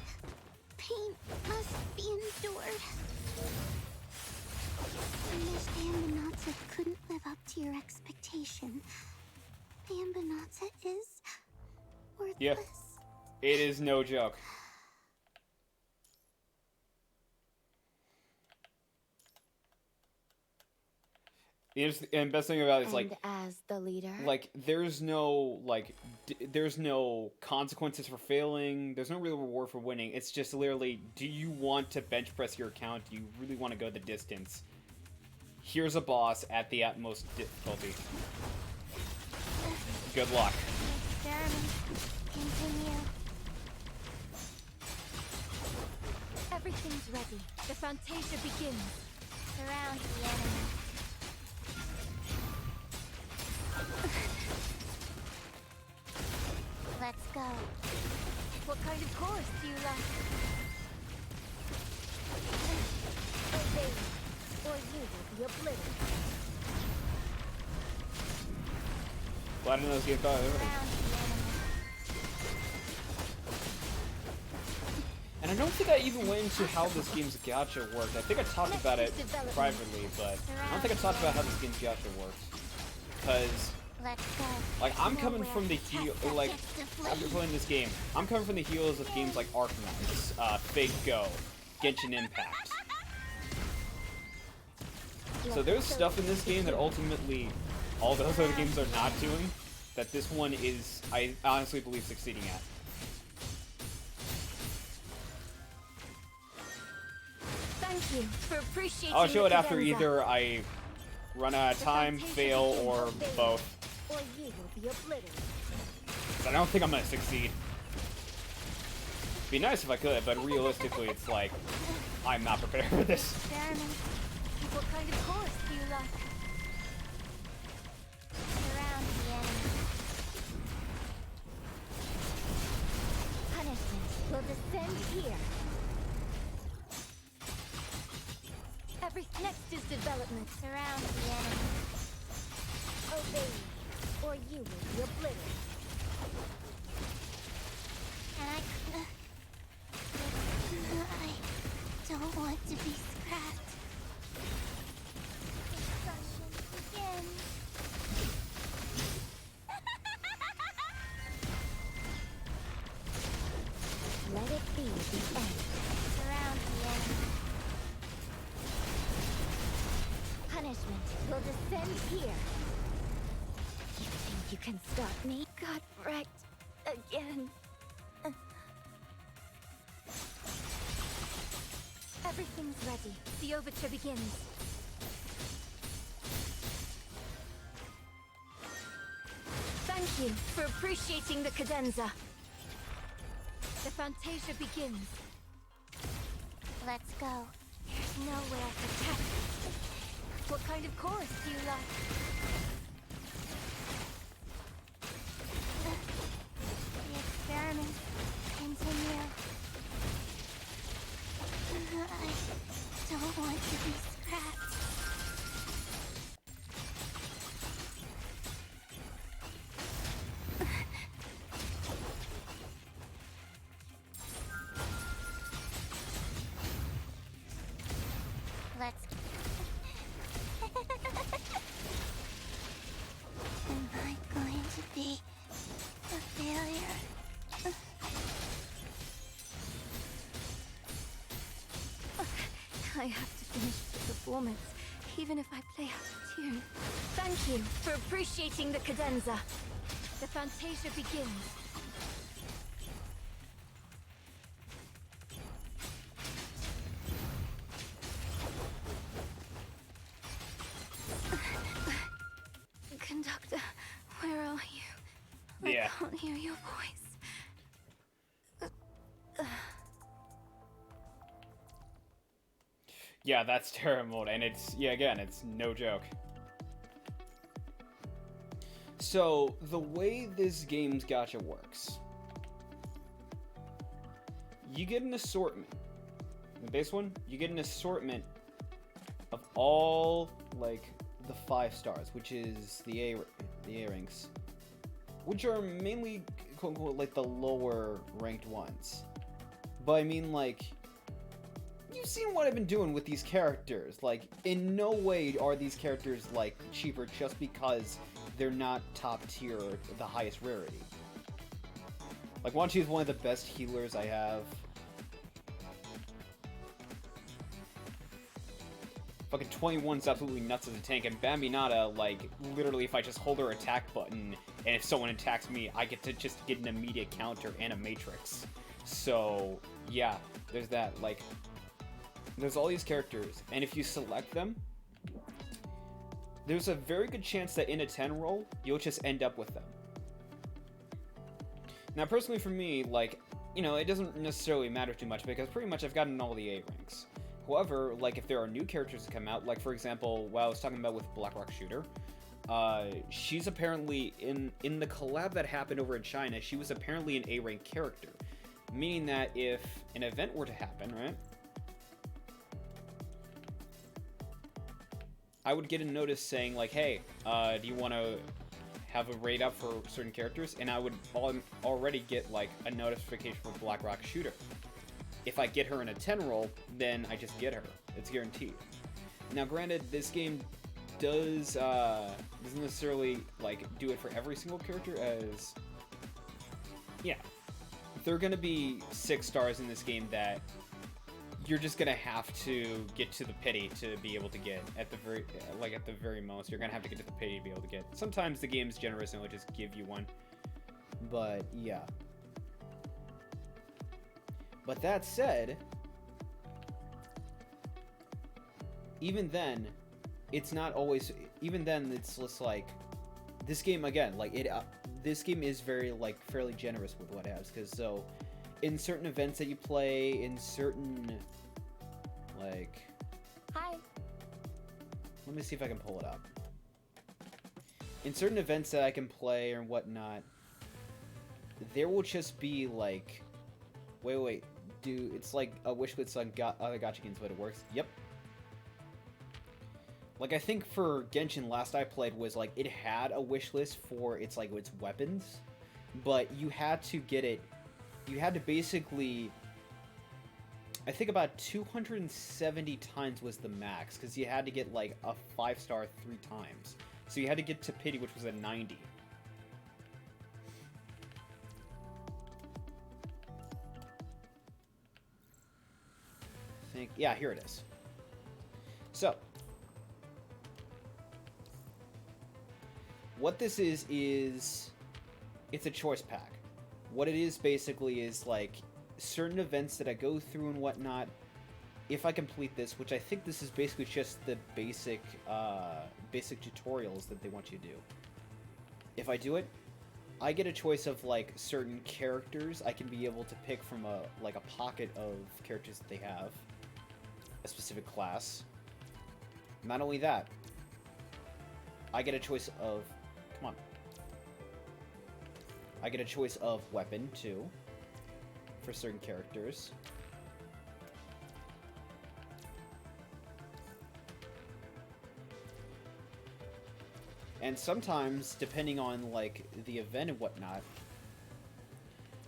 Pain must be endured. Miss Bambanatsa couldn't live up to your expectation. Bambanatsa is worthless. Yeah. It is no joke. And best thing about it is, like, as the leader, like, there's no, like, there's no consequences for failing. There's no real reward for winning. It's just literally, do you want to bench press your account? Do you really want to go the distance? Here's a boss at the utmost difficulty. Good luck. experiment. Continue. Everything's ready. The Fantasia begins. Surround the enemy. Let's go. What kind of course do you like? Obey, or you will be obliterated. Glad to know this game thought Surround the enemy. And I don't think I even went into how this game's gacha worked. I think I talked about it privately, but I don't think I talked about how this game's gacha works. Because, Let's go. like, I'm coming from the heel, like, after playing this game, I'm coming from the heels of games like Arknights, Fake Go, Genshin Impact. So there's stuff in this game that ultimately all those other games are not doing, that this one is, I honestly believe, succeeding at. Thank you for appreciating I'll show the it after cadenza. either I run out of time, fail, or both. Or you will be obliterated. 'Cause I don't think I'm gonna succeed. Be nice if I could, but realistically, it's like, I'm not prepared for this. Experiment. What kind of course do you like? Surround the enemy. Punishment will descend here. Every next is development. Surround the enemy. Obey, or you will be obliterated. And I don't want to be scrapped. Destruction begins. Let it be the end. Surround the enemy. Punishment will descend here. You think you can stop me? Got wrecked again. Everything's ready. The overture begins. Thank you for appreciating the cadenza. The fantasia begins. Let's go. There's nowhere to turn. What kind of chorus do you like? The experiments continue. I don't want to be scrapped. Let's. Am I going to be a failure? I have to finish the performance, even if I play out of tune. Thank you for appreciating the cadenza. The fantasia begins. Conductor, where are you? Yeah. I can't hear your voice. Yeah, that's terror mode, and it's, yeah, again, it's no joke. So, the way this game's gacha works, you get an assortment. The base one, you get an assortment of all, like, the 5 stars, which is the A ranks, which are mainly, quote unquote, like, the lower ranked ones. But I mean, like, you've seen what I've been doing with these characters. Like, in no way are these characters, like, cheaper just because they're not top tier or the highest rarity. Like, Wanchi is one of the best healers I have. Fucking 21's absolutely nuts as a tank, and Bambinata, like, literally if I just hold her attack button, and if someone attacks me, I get to just get an immediate counter and a matrix. So, yeah, there's that, like, there's all these characters, and if you select them, there's a very good chance that in a 10 roll, you'll just end up with them. Now, personally for me, like, you know, it doesn't necessarily matter too much, because pretty much I've gotten all the A ranks. However, like, if there are new characters that come out, like, for example, what I was talking about with Blackrock Shooter, she's apparently, in the collab that happened over in China, she was apparently an A rank character. Meaning that if an event were to happen, right, I would get a notice saying, like, hey, do you want to have a raid up for certain characters? And I would already get, like, a notification for Blackrock Shooter. If I get her in a 10 roll, then I just get her. It's guaranteed. Now, granted, this game doesn't necessarily, like, do it for every single character, as, yeah, there are going to be 6 stars in this game that you're just going to have to get to the pity to be able to get at the very most. You're going to have to get to the pity to be able to get. Sometimes the game's generous and will just give you one. But, yeah. But that said, even then, it's not always, even then, it's just like, this game, again, like, this game is very, like, fairly generous with what it has, because, so, in certain events that you play, in certain, like, Hi. let me see if I can pull it up. In certain events that I can play or whatnot, there will just be, like, wait, it's like a wish list on other gacha games, but it works. Yep. Like, I think for Genshin, last I played was, like, it had a wish list for its weapons, but you had to get it, you had to basically, I think about 270 times was the max, because you had to get, like, a 5-star 3 times. So you had to get to pity, which was a 90. Yeah, here it is. So, what this is it's a choice pack. What it is basically is, like, certain events that I go through and whatnot. If I complete this, which I think this is basically just the basic tutorials that they want you to do. If I do it, I get a choice of like certain characters I can be able to pick from a pocket of characters that they have, a specific class. Not only that, I get a choice of, come on, I get a choice of weapon too for certain characters. And sometimes, depending on, like, the event and whatnot,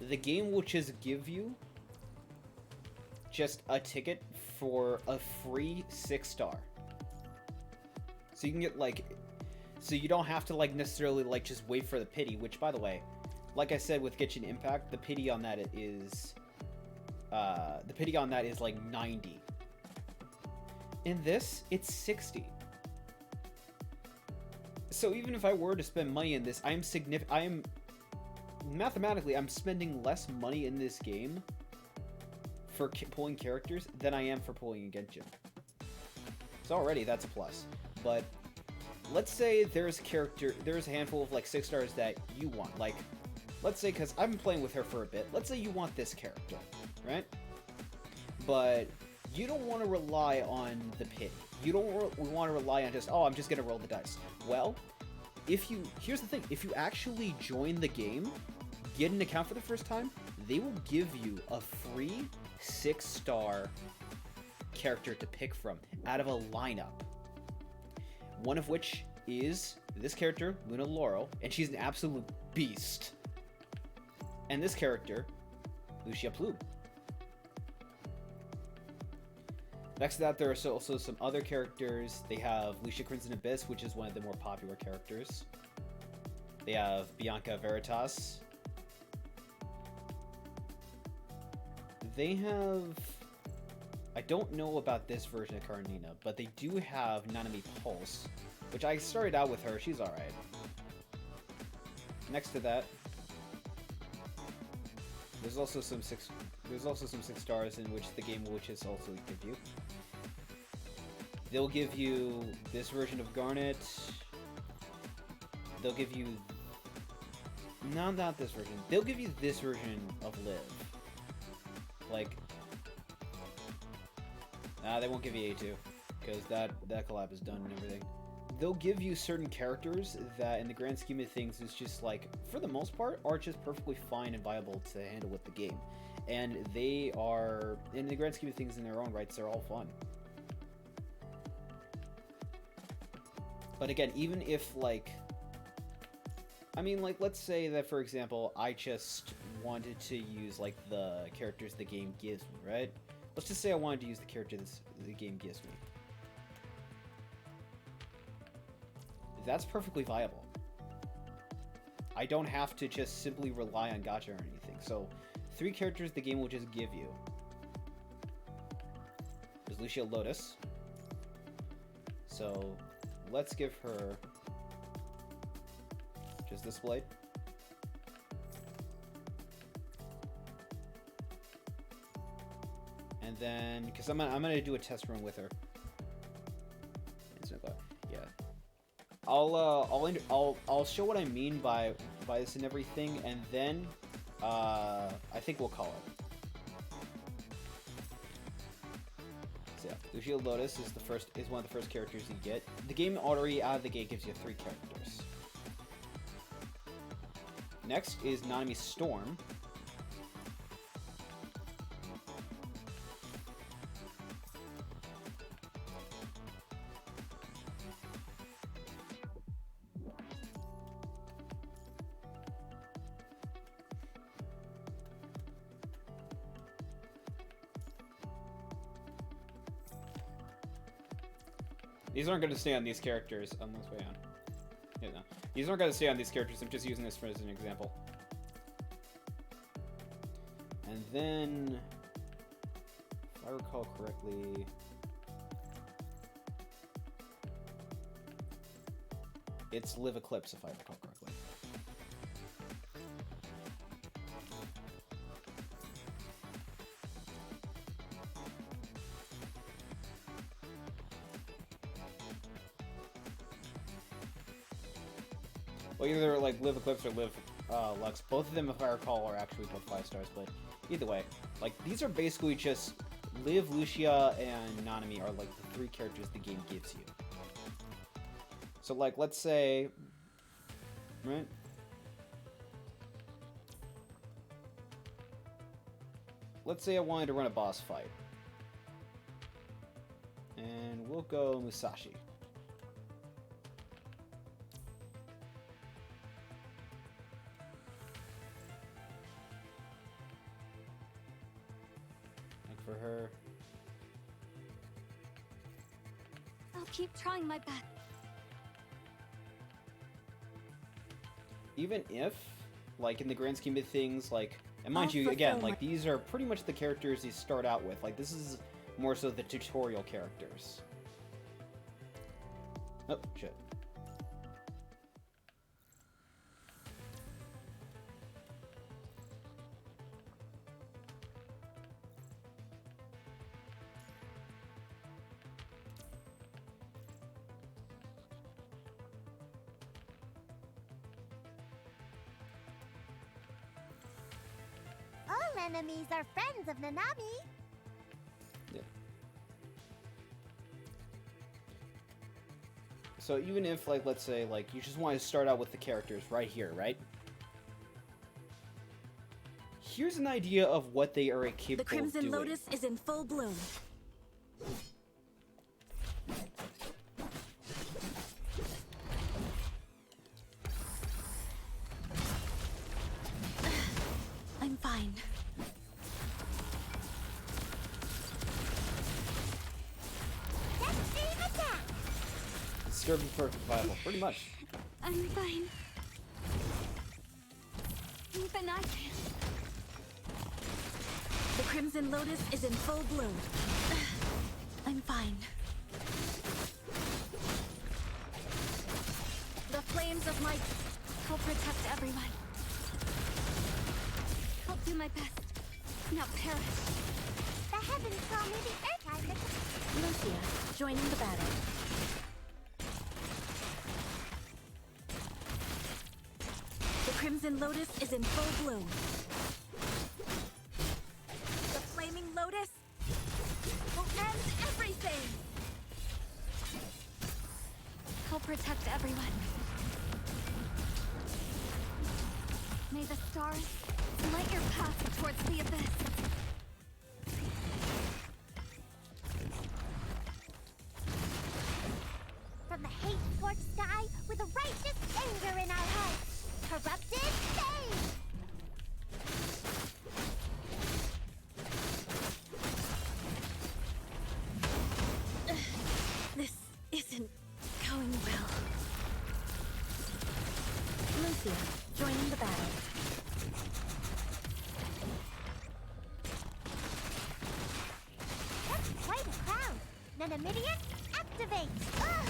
the game will just give you just a ticket for a free 6-star. So you can get, like... So you don't have to, like, necessarily, like, just wait for the pity, which, by the way, like I said with Genshin Impact, the pity on that is... the pity on that is, like, 90. In this, it's 60. So even if I were to spend money in this, mathematically, I'm spending less money in this game for pulling characters than I am for pulling a Genshin. So already, that's a plus. But let's say there's a handful of like 6 stars that you want. Like, let's say, because I've been playing with her for a bit, let's say you want this character, right? But you don't want to rely on the pity. You don't want to rely on just, oh, I'm just going to roll the dice. Well, here's the thing, if you actually join the game, get an account for the first time, they will give you a free 6-star character to pick from out of a lineup. One of which is this character, Luna Laurel, and she's an absolute beast. And this character, Lucia Plube. Next to that, there are also some other characters. They have Lucia Crimson Abyss, which is one of the more popular characters. They have Bianca Veritas. They have... I don't know about this version of Karenina, but they do have Nanami Pulse, which I started out with her. She's alright. Next to that, there's also some 6 stars in which the game will just also give you. They'll give you this version of Garnet. They'll give you... No, not this version. They'll give you this version of Liv. Like... Nah, they won't give you A2. Because that collab is done and everything. They'll give you certain characters that, in the grand scheme of things, is just like, for the most part, are just perfectly fine and viable to handle with the game. And they are, in the grand scheme of things, in their own rights, they're all fun. But again, even if, like... I mean, like, let's say that, for example, I just wanted to use, like, the characters the game gives me, right? Let's just say I wanted to use the characters the game gives me. That's perfectly viable. I don't have to just simply rely on gacha or anything. So, 3 characters the game will just give you. There's Lucia Lotus. So, let's give her just this blade. And then, because I'm gonna do a test run with her. Yeah. I'll show what I mean by this and everything, and then I think we'll call it. So yeah, Lucia Lotus is one of the first characters you get. The game already out of the gate gives you 3 characters. Next is Nanami Storm. These aren't going to stay on these characters unless way on. Yeah, no. These aren't going to stay on these characters. I'm just using this as an example. And then, if I recall correctly, it's Live Eclipse, if I recall correctly. Well, either like Live Eclipse or Live Lux. Both of them, if I recall, are actually both 5 stars. But either way, like these are basically just Liv, Lucia, and Nanami are like the 3 characters the game gives you. So like, let's say, right? Let's say I wanted to run a boss fight. And we'll go Musashi. Look for her. I'll keep trying my best. Even if, like, in the grand scheme of things, like, and mind I'll you, again, fulfill like, my- these are pretty much the characters you start out with. Like, this is more so the tutorial characters. Oh, shit. All enemies are friends of Nanami. Yeah. So even if, like, let's say, like, you just want to start out with the characters right here, right? Here's an idea of what they are capable The Crimson of doing. Lotus is in full bloom. I'm fine. Extreme attack. Disturbing for survival, pretty much. I'm fine. Even I can. The Crimson Lotus is in full bloom. I'm fine. The flames of light will protect everyone. I'll do my best. Not perish. The heavens call me the earth has the Lucia, joining the battle. The Crimson Lotus is in full bloom. The Flaming Lotus will end everything. I'll protect everyone. May the stars light your path towards the abyss. From the hate-scorched sky with a righteous anger in our hearts. Corrupted fame! This isn't going well. Lucia, joining the battle. That's quite a crowd. Nanamidian, activate! Ugh!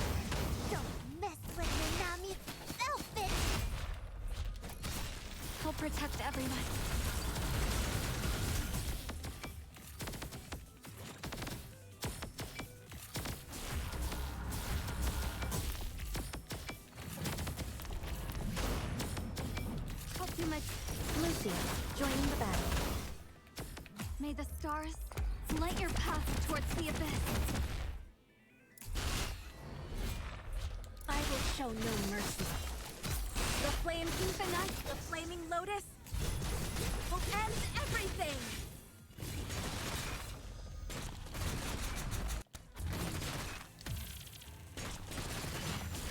Don't mess with Nanami's outfit! I'll protect everyone. I'll do my... Lucia, joining the battle. May the stars light your path towards the abyss. I will show no mercy. The flame infinite, the flaming lotus, will end everything!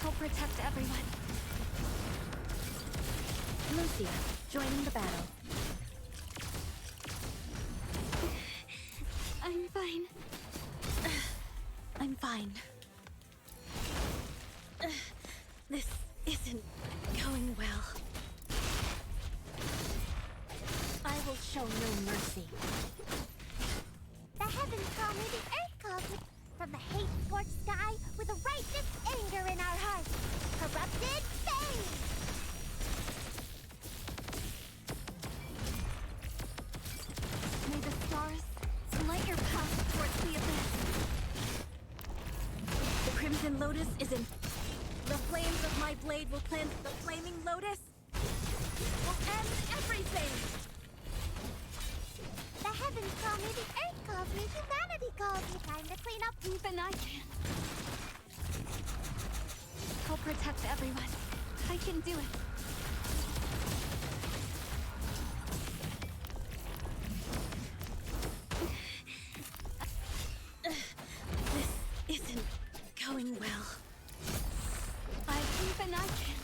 I'll protect everyone. Lucia, joining the battle. I'm fine. I'm fine. This isn't going well. I will show no mercy. The heavens call me, the earth calls me. From the hate-scorched sky with a righteous anger in our hearts. Corrupted fame! May the stars light your path towards the abyss. The Crimson Lotus is in... The flames of my blade will cleanse the flaming lotus. Will end everything. The heavens call me, the earth calls me, humanity calls me. Time to clean up. Even I can. I'll protect everyone. I can do it. This isn't going well. Even I can.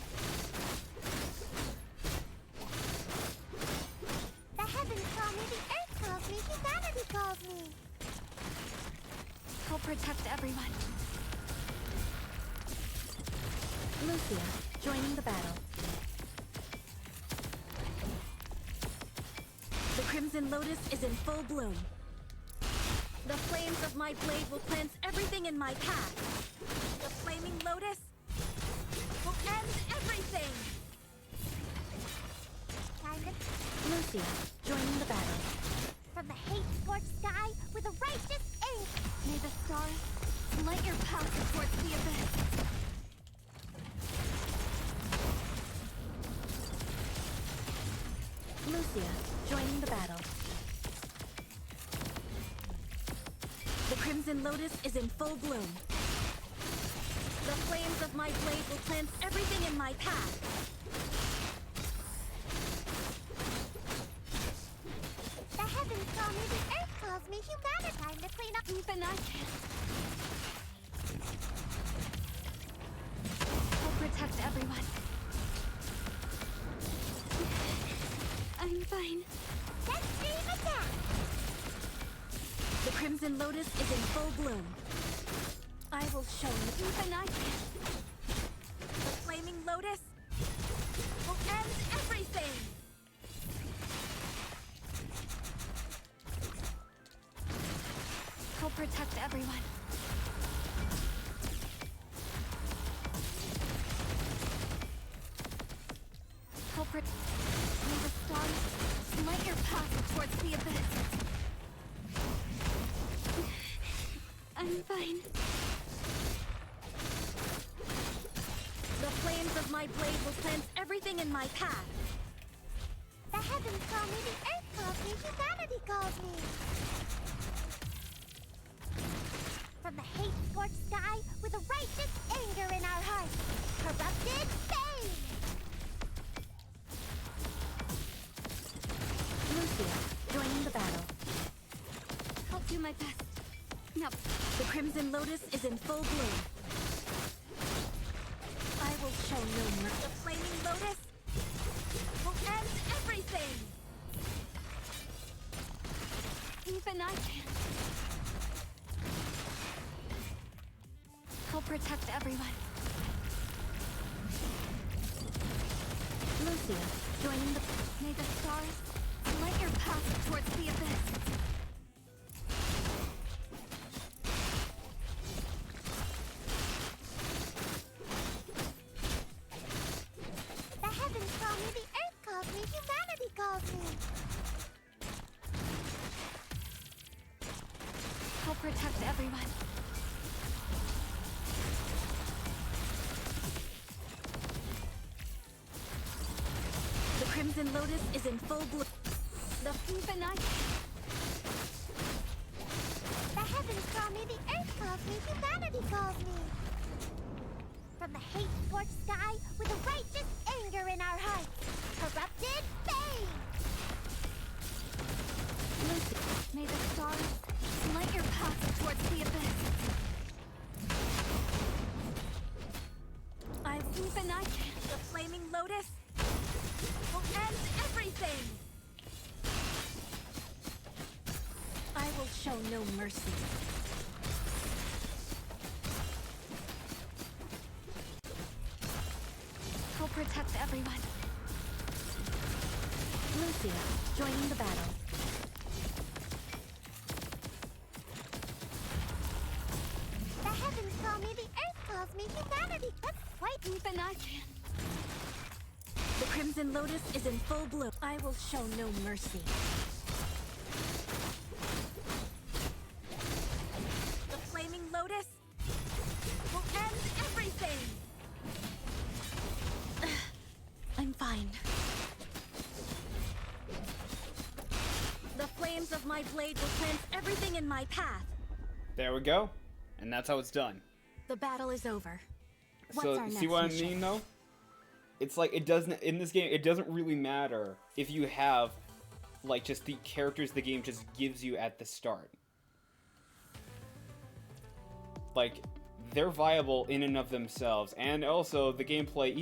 The heavens call me, the earth calls me, humanity calls me. I'll protect everyone. Lucia, joining the battle. The Crimson Lotus is in full bloom. The flames of my blade will cleanse everything in my path. The flaming lotus will end everything. Time to Lucia, joining the battle. from the hate-scorched sky with a righteous aim. May the stars light your path towards the abyss. Lucia, joining the battle. The Crimson Lotus is in full bloom. The flames of my blade will cleanse everything in my path. The heavens call me, the earth calls me, humanity. Time to clean up. Even I can. I'll protect everyone. I'm fine. Extreme attack. The Crimson Lotus is in full bloom. I will show you. Even I can. The Flaming Lotus will end everything. I'll protect everyone. May the stars light your path towards the abyss. I'm fine. The flames of my blade will cleanse everything in my path. The heavens call me, the earth calls me, humanity calls me. From the hate-scorched sky with a righteous anger in our hearts. Corrupted fame. Lucia, joining the battle. I'll do my best. Now, The Crimson Lotus is in full bloom. I will show no mercy. The Flaming Lotus will end everything. even I can. I'll protect everyone. Lucia, joining the... May the stars light your path towards the abyss. The heavens call me, the earth calls me, humanity calls me. I'll protect everyone. The Crimson Lotus is in full bloom. Even I can. The heavens call me, the earth calls me, humanity calls me. From the hate-scorched sky with a righteous anger in our hearts. Corrupted fame. Lucy, may the stars light your path towards the abyss. Even I can. The Flaming Lotus will end everything. I will show no mercy. I'll protect everyone. Lucia, joining the battle. The heavens call me, the earth calls me, humanity. That's quite... Even I can. The Crimson Lotus is in full bloom. I will show no mercy. The Flaming Lotus will end everything. I'm fine. The flames of my blade will cleanse everything in my path. There we go. And that's how it's done. The battle is over. What's So, our see next what I mission? mean, though? It's like, it doesn't, in this game, it doesn't really matter if you have, like, just the characters the game just gives you at the start. Like, they're viable in and of themselves, and also the gameplay,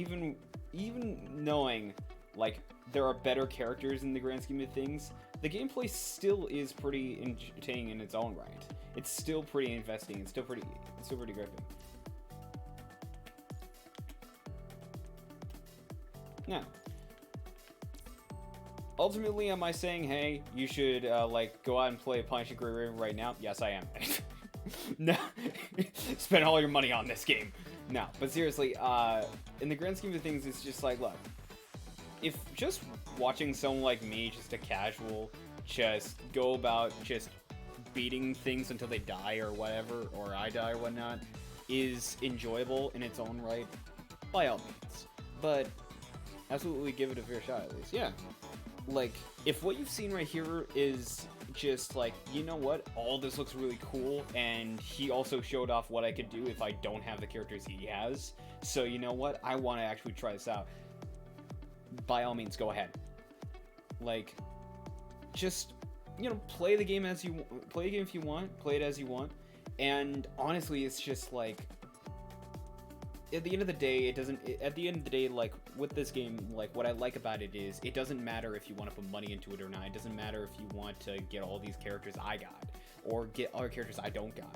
even knowing, like, there are better characters in the grand scheme of things, the gameplay still is pretty entertaining in its own right. It's still pretty investing, it's still pretty gripping. Now, ultimately, am I saying, hey, you should, like, go out and play Punishing Gray Raven right now? Yes, I am. No, spend all your money on this game. No, but seriously, in the grand scheme of things, it's just like, look, if just watching someone like me, just a casual, just go about just beating things until they die or whatever, or I die or whatnot, is enjoyable in its own right, by all means. But absolutely give it a fair shot, at least. Yeah. Like, if what you've seen right here is just like, you know what, all this looks really cool, and he also showed off what I could do if I don't have the characters he has, so you know what, I want to actually try this out, by all means, go ahead. Like, just, you know, play the game if you want, play it as you want, and honestly, it's just like, at the end of the day, like, with this game, like, what I like about it is, it doesn't matter if you want to put money into it or not. It doesn't matter if you want to get all these characters I got, or get other characters I don't got.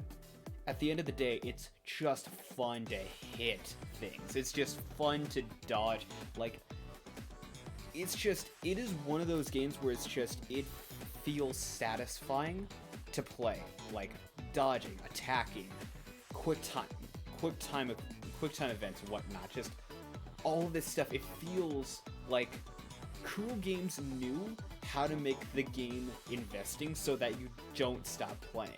At the end of the day, it's just fun to hit things. It's just fun to dodge. Like, it is one of those games where it feels satisfying to play. Like, dodging, attacking, quick time events and whatnot, just all of this stuff. It feels like cool games knew how to make the game investing so that you don't stop playing.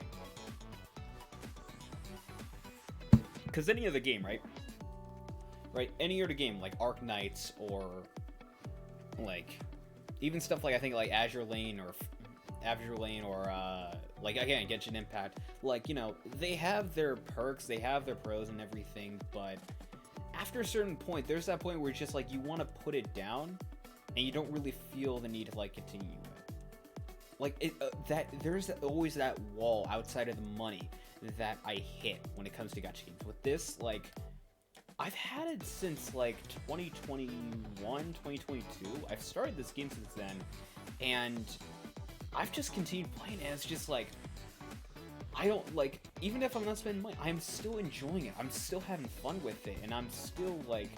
Because any other game, right, any other game like Arc Knights, or like even stuff like, I think, like Azure Lane or like, again, Genshin Impact, like, you know, they have their perks, they have their pros and everything, but after a certain point, there's that point where it's just like, you want to put it down, and you don't really feel the need to, like, continue it. Like, there's always that wall outside of the money that I hit when it comes to gacha games. With this, like, I've had it since, like, 2021, 2022. I've started this game since then, and I've just continued playing it, and it's just like, I don't, like, even if I'm not spending money, I'm still enjoying it. I'm still having fun with it, and I'm still, like,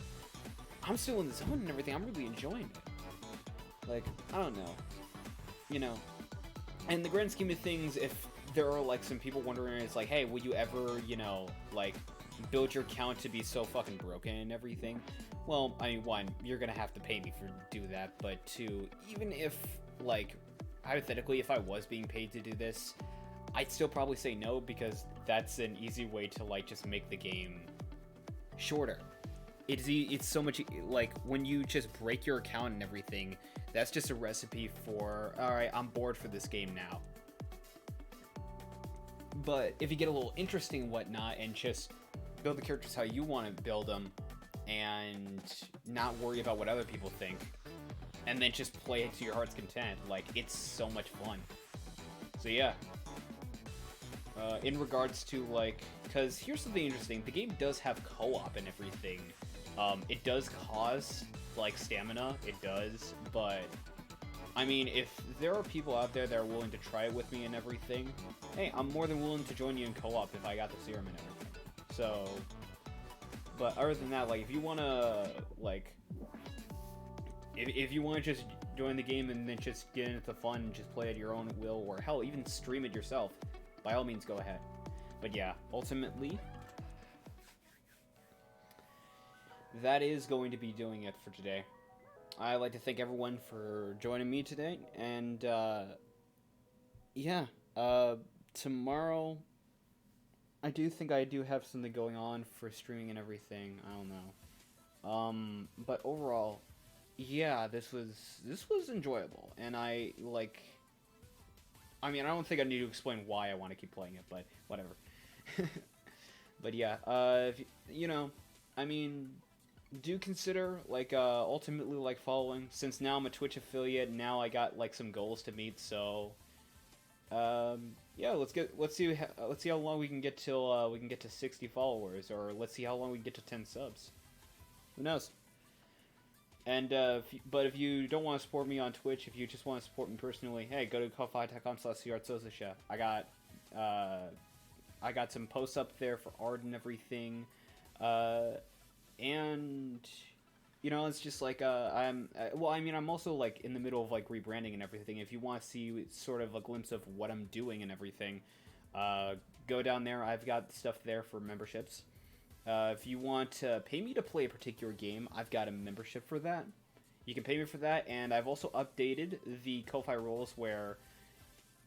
I'm still in the zone and everything. I'm really enjoying it. Like, I don't know. You know, in the grand scheme of things, if there are, like, some people wondering, it's like, hey, will you ever, you know, like, build your account to be so fucking broken and everything? Well, I mean, one, you're gonna have to pay me for do that, but two, even if, like, hypothetically, if I was being paid to do this, I'd still probably say no, because that's an easy way to, like, just make the game shorter. It's so much, like, when you just break your account and everything, that's just a recipe for, alright, I'm bored for this game now. But if you get a little interesting and whatnot, and just build the characters how you want to build them, and not worry about what other people think, and then just play it to your heart's content, like, it's so much fun. So yeah. In regards to, like, because here's something interesting, the game does have co-op and everything. It does cost, like, stamina, it does, but, I mean, if there are people out there that are willing to try it with me and everything, hey, I'm more than willing to join you in co-op if I got the serum and everything. So, but other than that, like, if you want to, like, if you want to just join the game and then just get into the fun and just play at your own will, or hell, even stream it yourself, by all means, go ahead. But yeah, ultimately, that is going to be doing it for today. I'd like to thank everyone for joining me today, and yeah, tomorrow, I do think I do have something going on for streaming and everything. I don't know. But overall, yeah, this was enjoyable, and I like. I mean, I don't think I need to explain why I want to keep playing it, but whatever. But yeah, if, you know, I mean, do consider like ultimately like following. Since now I'm a Twitch affiliate, now I got like some goals to meet. So, yeah, let's see how long we can get till we can get to 60 followers, or let's see how long we can get to 10 subs. Who knows? And but if you don't want to support me on Twitch, if you just want to support me personally, hey, go to ko-fi.com/crtsosasha. I got some posts up there for art and everything, and you know, it's just like well, I mean, I'm also like in the middle of like rebranding and everything. If you want to see sort of a glimpse of what I'm doing and everything, go down there. I've got stuff there for memberships. If you want to pay me to play a particular game, I've got a membership for that. You can pay me for that, and I've also updated the Ko-Fi rules where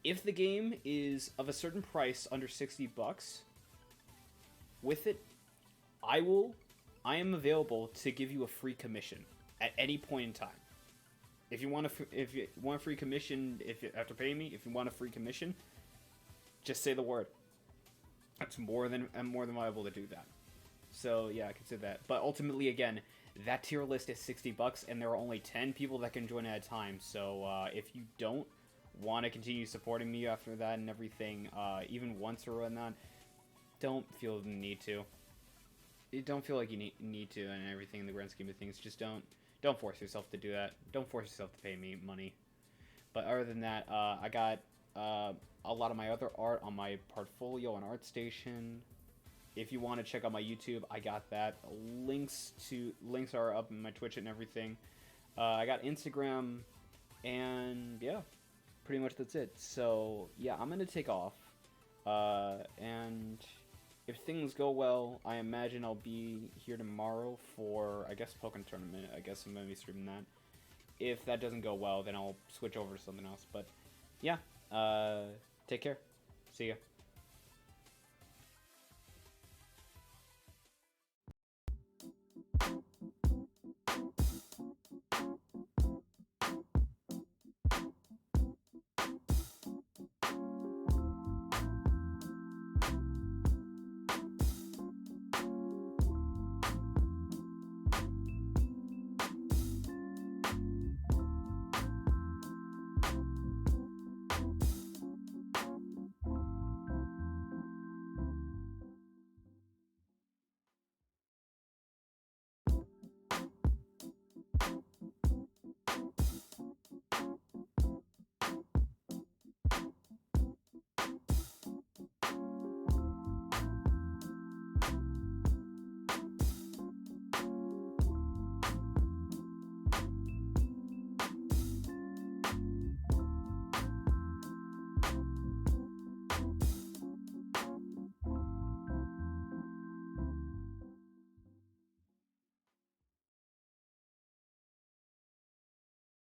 if the game is of a certain price under 60 bucks, with it, I am available to give you a free commission at any point in time. If you want a free commission, if you have to pay me, if you want a free commission, just say the word. I'm more than liable to do that. So yeah, I consider that. But ultimately, again, that tier list is 60 bucks, and there are only 10 people that can join at a time. So if you don't want to continue supporting me after that and everything, even once or whatnot, don't feel the need to. You don't feel like you need to and everything in the grand scheme of things. Just don't force yourself to do that. Don't force yourself to pay me money. But other than that, I got a lot of my other art on my portfolio on ArtStation. If you want to check out my YouTube, I got that. Links are up in my Twitch and everything. I got Instagram, and yeah, pretty much that's it. So yeah, I'm gonna take off, and if things go well, I imagine I'll be here tomorrow for, I guess, Pokemon Tournament. I guess I'm gonna be streaming that. If that doesn't go well, then I'll switch over to something else. But yeah, take care. See ya.